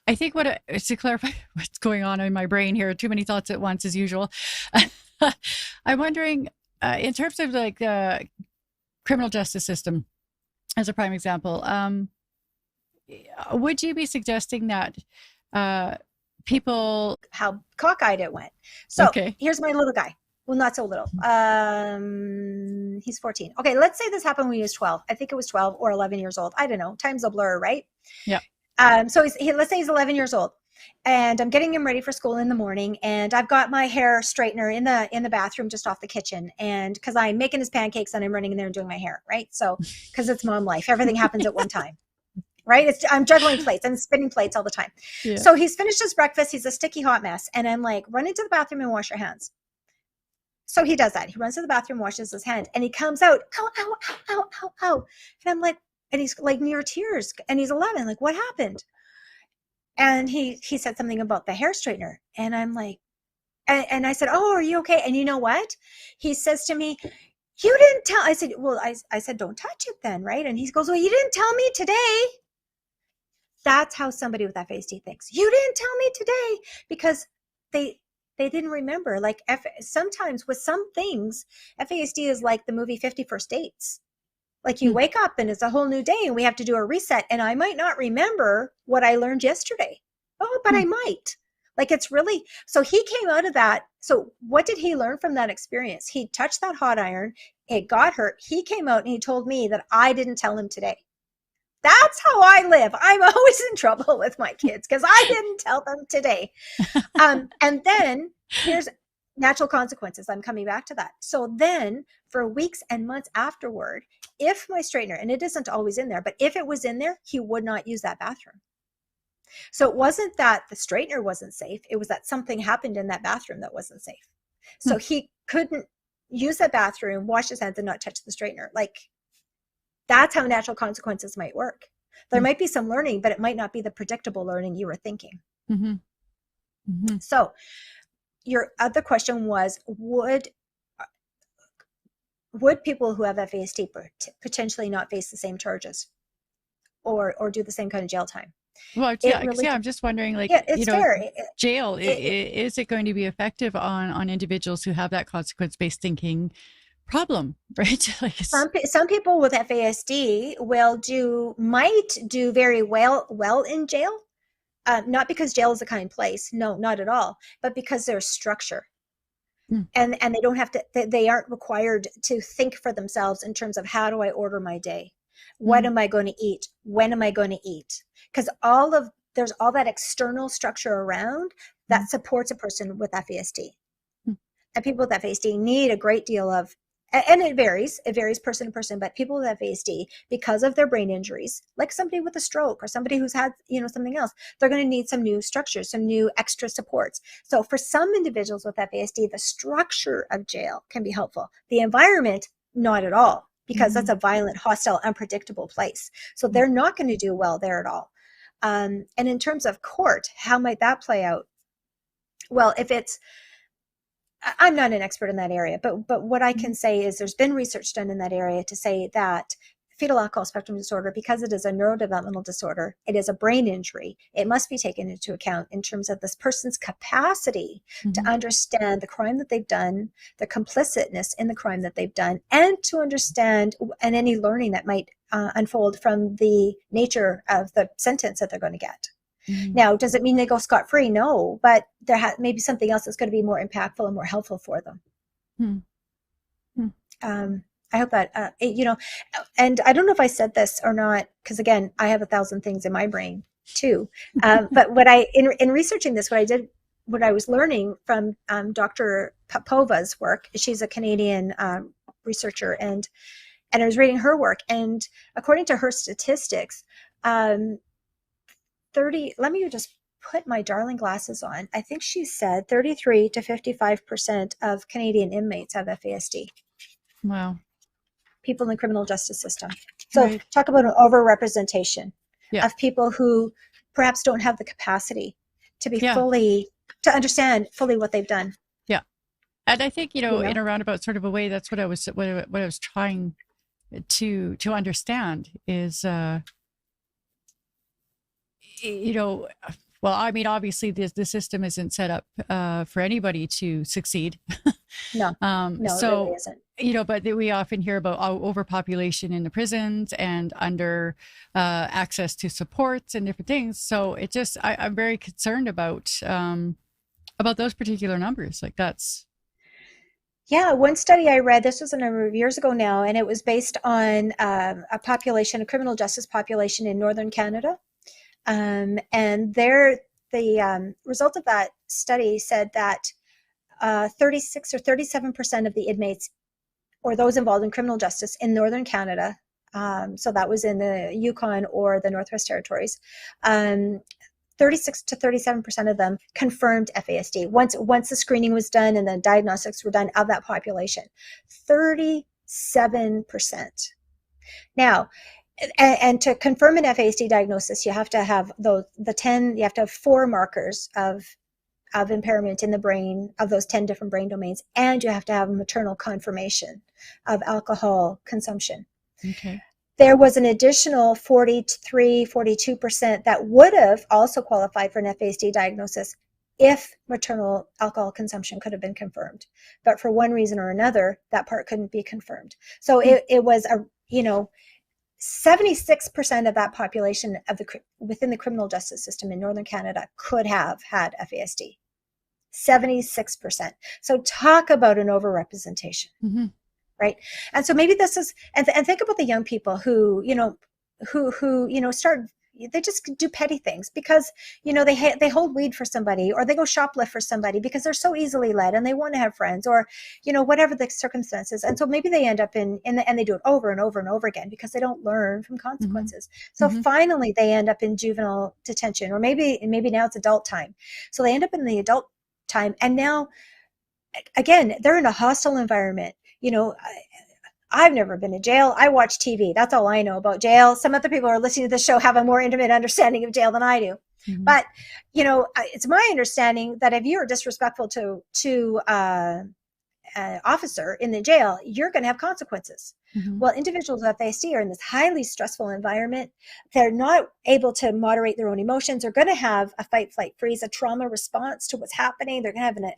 I think to clarify what's going on in my brain here, too many thoughts at once as usual. I'm wondering, in terms of like the criminal justice system, as a prime example, would you be suggesting that people, how cockeyed it went? So here's my little guy. Well, not so little. He's 14. Okay, let's say this happened when he was 12. I think it was 12 or 11 years old. I don't know. Time's a blur, right? Yeah. So let's say he's 11 years old, and I'm getting him ready for school in the morning, and I've got my hair straightener in the bathroom just off the kitchen, and because I'm making his pancakes and I'm running in there and doing my hair, right? So because it's mom life, everything happens at one time. Right? I'm juggling plates. I'm spinning plates all the time. Yeah. So he's finished his breakfast. He's a sticky hot mess. And I'm like, run into the bathroom and wash your hands. So he does that. He runs to the bathroom, washes his hands, and he comes out, ow, ow, ow, ow, ow, ow. And I'm like, and he's like near tears, and he's 11. Like, what happened? And he said something about the hair straightener. And I'm like, And I said, oh, are you okay? And you know what? He says to me, you didn't tell. I said, well, I said, don't touch it then, right? And he goes, well, you didn't tell me today. That's how somebody with FASD thinks. You didn't tell me today, because they didn't remember. Like sometimes with some things, FASD is like the movie 50 First Dates. Like you wake up and it's a whole new day and we have to do a reset. And I might not remember what I learned yesterday. Oh, but I might. Like it's really, so he came out of that. So what did he learn from that experience? He touched that hot iron. It got hurt. He came out and he told me that I didn't tell him today. That's how I live. I'm always in trouble with my kids because I didn't tell them today. And then here's natural consequences. I'm coming back to that. So then for weeks and months afterward, if my straightener, and it isn't always in there, but if it was in there, he would not use that bathroom. So it wasn't that the straightener wasn't safe. It was that something happened in that bathroom that wasn't safe. So he couldn't use that bathroom, wash his hands, and not touch the straightener. Like that's how natural consequences might work. There might be some learning, but it might not be the predictable learning you were thinking. So your other question was, would people who have FASD potentially not face the same charges or do the same kind of jail time? Well, yeah, really, I'm just wondering, like, it's fair. Jail, is it going to be effective on individuals who have that consequence-based thinking problem, right? Like some people with FASD might do very well in jail, not because jail is a kind place, no, not at all, but because there's structure. And they don't have to, they aren't required to think for themselves in terms of how do I order my day? What am I going to eat? When am I going to eat? Because there's all that external structure around that supports a person with FASD. And people with FASD need a great deal of, and it varies person to person, but people with FASD, because of their brain injuries, like somebody with a stroke or somebody who's had, something else, they're going to need some new structures, some new extra supports. So for some individuals with FASD, the structure of jail can be helpful. The environment, not at all, because that's a violent, hostile, unpredictable place. So they're not going to do well there at all. And in terms of court, how might that play out? Well, I'm not an expert in that area, but what I can say is there's been research done in that area to say that fetal alcohol spectrum disorder, because it is a neurodevelopmental disorder, it is a brain injury, it must be taken into account in terms of this person's capacity to understand the crime that they've done, the complicitness in the crime that they've done, and to understand and any learning that might unfold from the nature of the sentence that they're going to get. Now, does it mean they go scot-free? No, but there may be something else that's going to be more impactful and more helpful for them. I hope that, and I don't know if I said this or not, because again, I have 1,000 things in my brain too. But in researching this, what I was learning from Dr. Popova's work, she's a Canadian researcher, and I was reading her work, and according to her statistics, let me just put my darling glasses on. I think she said 33 to 55% of Canadian inmates have FASD. Wow. People in the criminal justice system. So talk about an overrepresentation of people who perhaps don't have the capacity to be to understand fully what they've done. Yeah. And I think, in a roundabout sort of a way, that's what I was trying to understand is, well, I mean, obviously the system isn't set up for anybody to succeed. No, it really isn't. But we often hear about overpopulation in the prisons and under access to supports and different things. So it just, I'm very concerned about those particular numbers. Like that's. Yeah, one study I read, this was a number of years ago now, and it was based on a criminal justice population in Northern Canada. And the result of that study said that 36 or 37% of the inmates or those involved in criminal justice in Northern Canada, so that was in the Yukon or the Northwest Territories, 36 to 37% of them confirmed FASD. Once the screening was done and the diagnostics were done of that population, 37%. Now, and to confirm an FASD diagnosis, you have to have you have to have 4 markers of of impairment in the brain of those 10 different brain domains, and you have to have a maternal confirmation of alcohol consumption. Okay. There was an additional 43, 42% that would have also qualified for an FASD diagnosis if maternal alcohol consumption could have been confirmed. But for one reason or another, that part couldn't be confirmed. So it was 76% of that population within the criminal justice system in Northern Canada could have had FASD. 76%. So talk about an overrepresentation. Mm-hmm. Right. And so maybe this is, and think about the young people who start, they just do petty things because, they hold weed for somebody, or they go shoplift for somebody because they're so easily led and they want to have friends, or, whatever the circumstances. And so maybe they end up and they do it over and over and over again because they don't learn from consequences. Mm-hmm. So finally they end up in juvenile detention, or maybe now it's adult time. So they end up in the adult time. And now, again, they're in a hostile environment. I've never been to jail. I watch TV. That's all I know about jail. Some other people who are listening to this show have a more intimate understanding of jail than I do. Mm-hmm. But, it's my understanding that if you're disrespectful to an officer in the jail, you're going to have consequences. Mm-hmm. Well, individuals with FASD are in this highly stressful environment. They're not able to moderate their own emotions. They're going to have a fight, flight, freeze, a trauma response to what's happening. They're going to have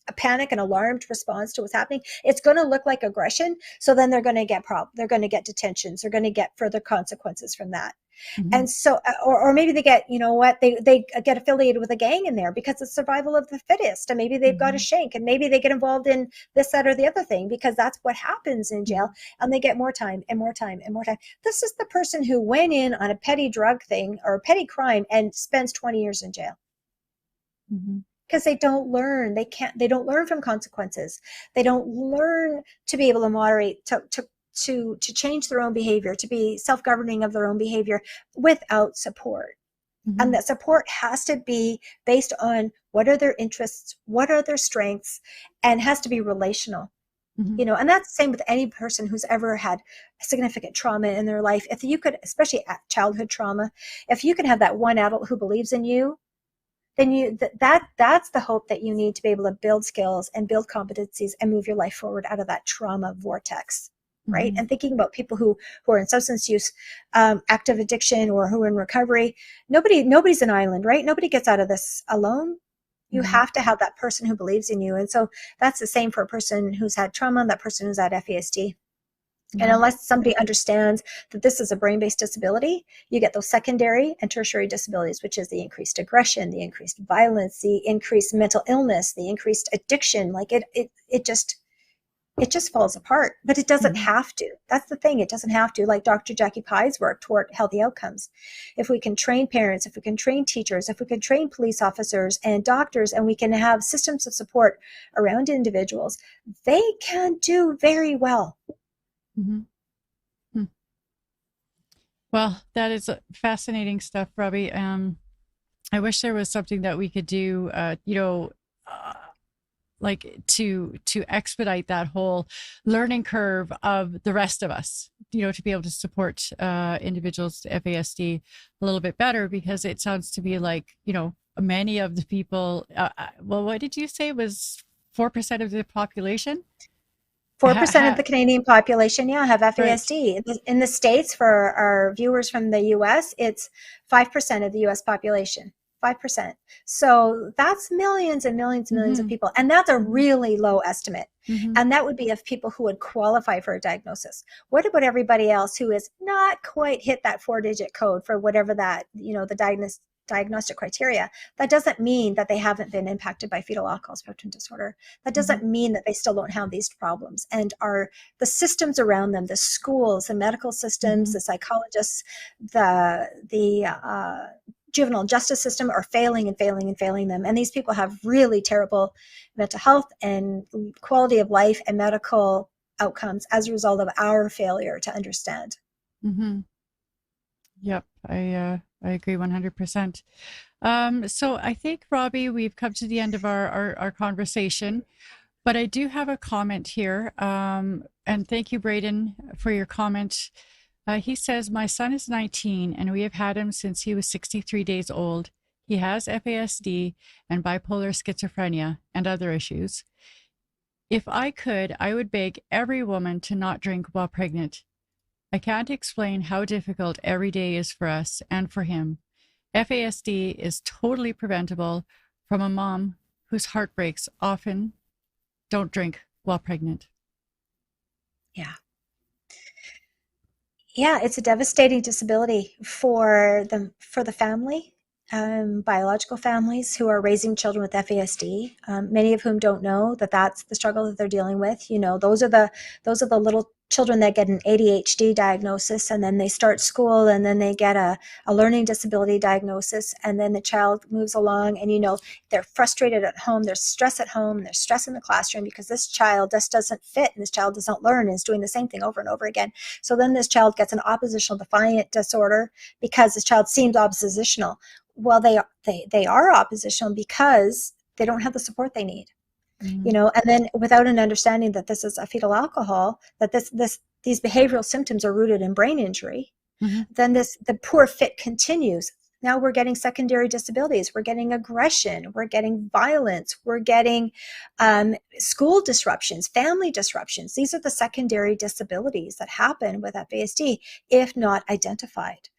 a panic and alarmed response to what's happening. It's going to look like aggression. So then they're going to get they're going to get detentions. They're going to get further consequences from that. Mm-hmm. And so, or maybe they get, they get affiliated with a gang in there because it's survival of the fittest. And maybe they've got a shank, and maybe they get involved in this, that, or the other thing, because that's what happens in jail. And they get more time and more time and more time. This is the person who went in on a petty drug thing or a petty crime and spends 20 years in jail. Mm-hmm. Because they don't learn. They don't learn from consequences. They don't learn to be able to moderate, to change their own behavior, to be self-governing of their own behavior without support. Mm-hmm. And that support has to be based on what are their interests, what are their strengths, and has to be relational. Mm-hmm. And that's the same with any person who's ever had significant trauma in their life. If you could, especially childhood trauma, if you can have that one adult who believes in you, then that's the hope that you need to be able to build skills and build competencies and move your life forward out of that trauma vortex, right? Mm-hmm. And thinking about people who are in substance use, active addiction, or who are in recovery, nobody's an island, right? Nobody gets out of this alone. You have to have that person who believes in you. And so that's the same for a person who's had trauma, that person who's had FASD. And unless somebody understands that this is a brain-based disability, you get those secondary and tertiary disabilities, which is the increased aggression, the increased violence, the increased mental illness, the increased addiction. Like it just falls apart, but it doesn't have to. That's the thing. It doesn't have to. Like Dr. Jackie Pye's work toward healthy outcomes. If we can train parents, if we can train teachers, if we can train police officers and doctors, and we can have systems of support around individuals, they can do very well. Mm-hmm. Well, that is fascinating stuff, Robbie. I wish there was something that we could do, like to expedite that whole learning curve of the rest of us, to be able to support individuals with FASD a little bit better, because it sounds to me like, many of the people, well, what did you say was 4% of the population? 4% of the Canadian population, have FASD. Right. In the States, for our viewers from the US, it's 5% of the US population. 5%. So that's millions and millions and millions of people. And that's a really low estimate. Mm-hmm. And that would be of people who would qualify for a diagnosis. What about everybody else who is not quite hit that 4-digit code for whatever that, the diagnostic criteria? That doesn't mean that they haven't been impacted by fetal alcohol spectrum disorder. That doesn't mean that they still don't have these problems. And the systems around them, the schools, the medical systems, the psychologists, the juvenile justice system are failing and failing and failing them. And these people have really terrible mental health and quality of life and medical outcomes as a result of our failure to understand. Mm-hmm. Yep, I agree 100%. So I think, Robbie, we've come to the end of our conversation, but I do have a comment here. And thank you, Braden, for your comment. He says, my son is 19 and we have had him since he was 63 days old. He has FASD and bipolar schizophrenia and other issues. If I could, I would beg every woman to not drink while pregnant. I can't explain how difficult every day is for us and for him. FASD is totally preventable from a mom whose heart breaks often. Don't drink while pregnant. Yeah. Yeah, it's a devastating disability for the family, biological families who are raising children with FASD. Many of whom don't know that that's the struggle that they're dealing with. You know, those are the little children that get an ADHD diagnosis, and then they start school, and then they get a learning disability diagnosis, and then the child moves along, and they're frustrated at home, there's stress at home, there's stress in the classroom because this child just doesn't fit, and this child doesn't learn and is doing the same thing over and over again. So then this child gets an oppositional defiant disorder because this child seems oppositional. Well, they are oppositional because they don't have the support they need. And then without an understanding that this is a fetal alcohol, that these behavioral symptoms are rooted in brain injury, then the poor fit continues. Now we're getting secondary disabilities. We're getting aggression. We're getting violence. We're getting school disruptions, family disruptions. These are the secondary disabilities that happen with FASD if not identified.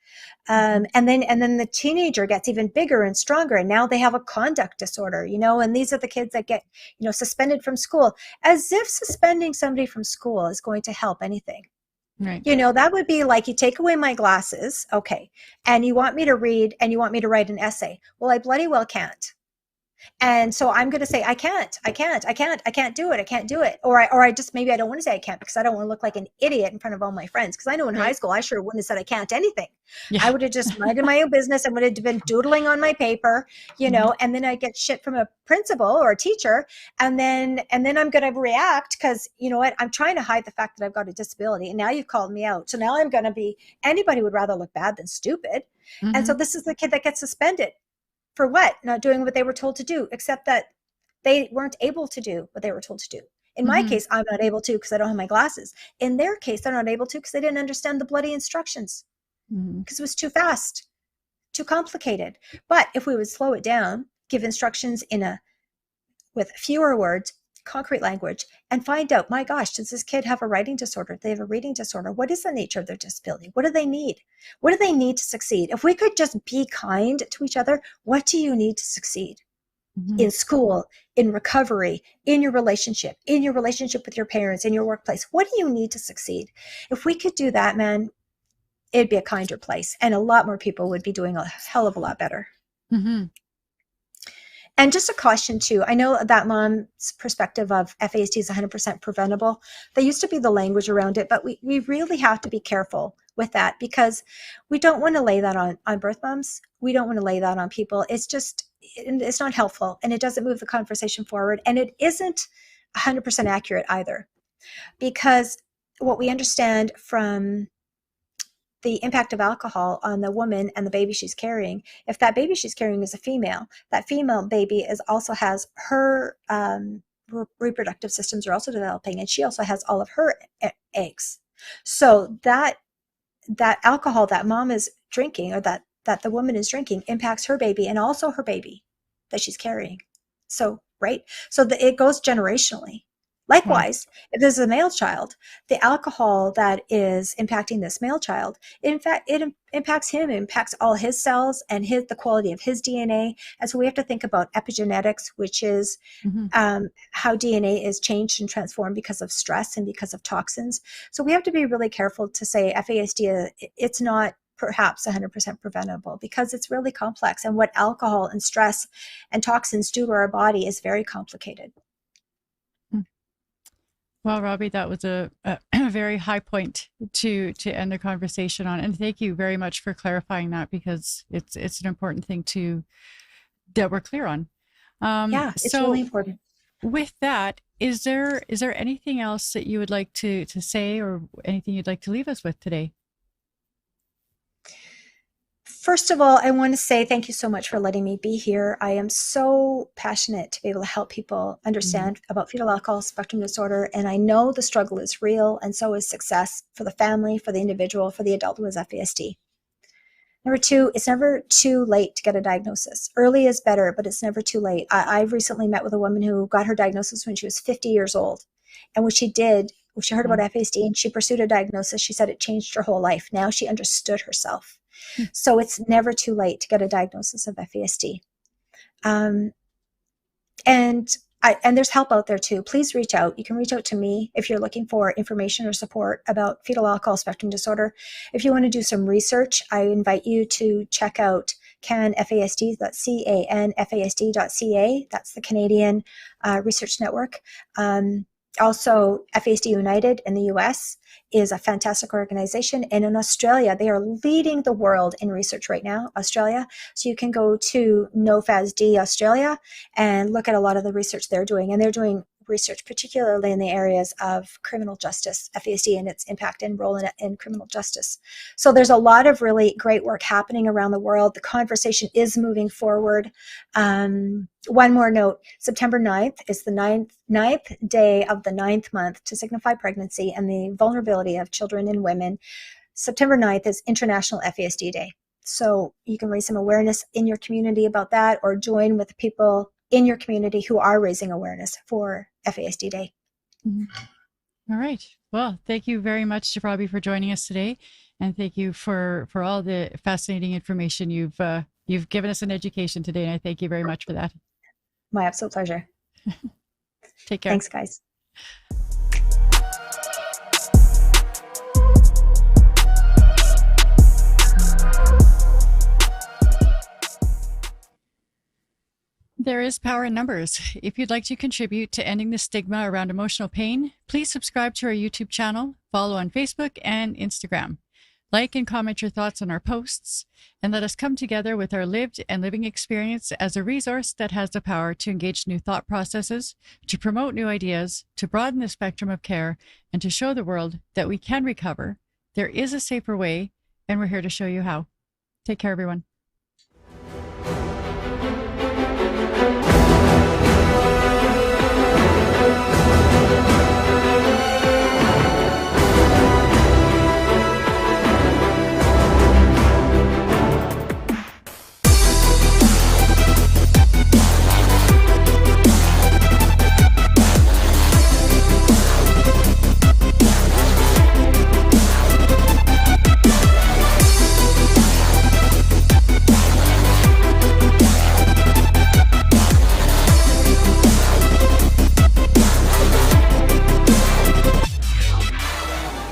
And then the teenager gets even bigger and stronger, and now they have a conduct disorder, and these are the kids that get, suspended from school, as if suspending somebody from school is going to help anything. Right. That would be like, you take away my glasses, okay, and you want me to read and you want me to write an essay. Well, I bloody well can't. And so I'm going to say, I can't do it. Or I just, maybe I don't want to say I can't because I don't want to look like an idiot in front of all my friends. Because I know in high school, I sure wouldn't have said I can't anything. Yeah. I would have just minded my own business and would have been doodling on my paper, and then I get shit from a principal or a teacher. And then I'm going to react because, you know what, I'm trying to hide the fact that I've got a disability. And now you've called me out. So now I'm going to be, anybody would rather look bad than stupid. And so this is the kid that gets suspended. For what? Not doing what they were told to do, except that they weren't able to do what they were told to do. In my case, I'm not able to because I don't have my glasses. In their case, they're not able to because they didn't understand the bloody instructions because it was too fast, too complicated. But if we would slow it down, give instructions with fewer words, concrete language, and find out, my gosh, does this kid have a writing disorder? Do they have a reading disorder? What is the nature of their disability? What do they need? What do they need to succeed? If we could just be kind to each other, what do you need to succeed? In school, in recovery, in your relationship with your parents, in your workplace? What do you need to succeed? If we could do that, man, it'd be a kinder place, and a lot more people would be doing a hell of a lot better. And just a caution too, I know that mom's perspective of FASD is 100% preventable. There used to be the language around it, but we really have to be careful with that because we don't want to lay that on birth moms. We don't want to lay that on people. It's not helpful, and it doesn't move the conversation forward. And it isn't 100% accurate either, because what we understand from the impact of alcohol on the woman and the baby she's carrying, if that baby she's carrying is a female, that female baby also has her reproductive systems are also developing, and she also has all of her eggs. So that alcohol that mom is drinking, or that the woman is drinking, impacts her baby and also her baby that she's carrying. So, right? So it goes generationally. Likewise, if this is a male child, the alcohol that is impacting this male child, in fact, it impacts him, it impacts all his cells and the quality of his DNA. And so we have to think about epigenetics, which is how DNA is changed and transformed because of stress and because of toxins. So we have to be really careful to say FASD, it's not perhaps 100% preventable because it's really complex. And what alcohol and stress and toxins do to our body is very complicated. Well, Robbie, that was a very high point to end the conversation on, and thank you very much for clarifying that because it's an important thing that we're clear on. It's really important. With that, is there anything else that you would like to say, or anything you'd like to leave us with today? First of all, I want to say thank you so much for letting me be here. I am so passionate to be able to help people understand about fetal alcohol spectrum disorder. And I know the struggle is real, and so is success for the family, for the individual, for the adult who has FASD. Number two, it's never too late to get a diagnosis. Early is better, but it's never too late. I've recently met with a woman who got her diagnosis when she was 50 years old. And what she did, when she heard about FASD and she pursued a diagnosis, she said it changed her whole life. Now she understood herself. So it's never too late to get a diagnosis of FASD. And there's help out there too. Please reach out. You can reach out to me if you're looking for information or support about fetal alcohol spectrum disorder. If you want to do some research, I invite you to check out CanFASD, that's CANFASD.ca. That's the Canadian Research Network. Also, FASD United in the US is a fantastic organization. And in Australia, they are leading the world in research right now, Australia. So you can go to FASD Australia and look at a lot of the research they're doing. And they're doing research, particularly in the areas of criminal justice, FASD and its impact and role in criminal justice. So there's a lot of really great work happening around the world. The conversation is moving forward. One more note, September 9th is the ninth day of the 9th month to signify pregnancy and the vulnerability of children and women. September 9th is International FASD Day. So you can raise some awareness in your community about that, or join with people in your community who are raising awareness for FASD Day. All right. Well, thank you very much, Robbie, for joining us today. And thank you for all the fascinating information you've given us an education today. And I thank you very much for that. My absolute pleasure. Take care. Thanks, guys. There is power in numbers. If you'd like to contribute to ending the stigma around emotional pain, please subscribe to our YouTube channel, follow on Facebook and Instagram. Like and comment your thoughts on our posts, and let us come together with our lived and living experience as a resource that has the power to engage new thought processes, to promote new ideas, to broaden the spectrum of care, and to show the world that we can recover. There is a safer way, and we're here to show you how. Take care, everyone.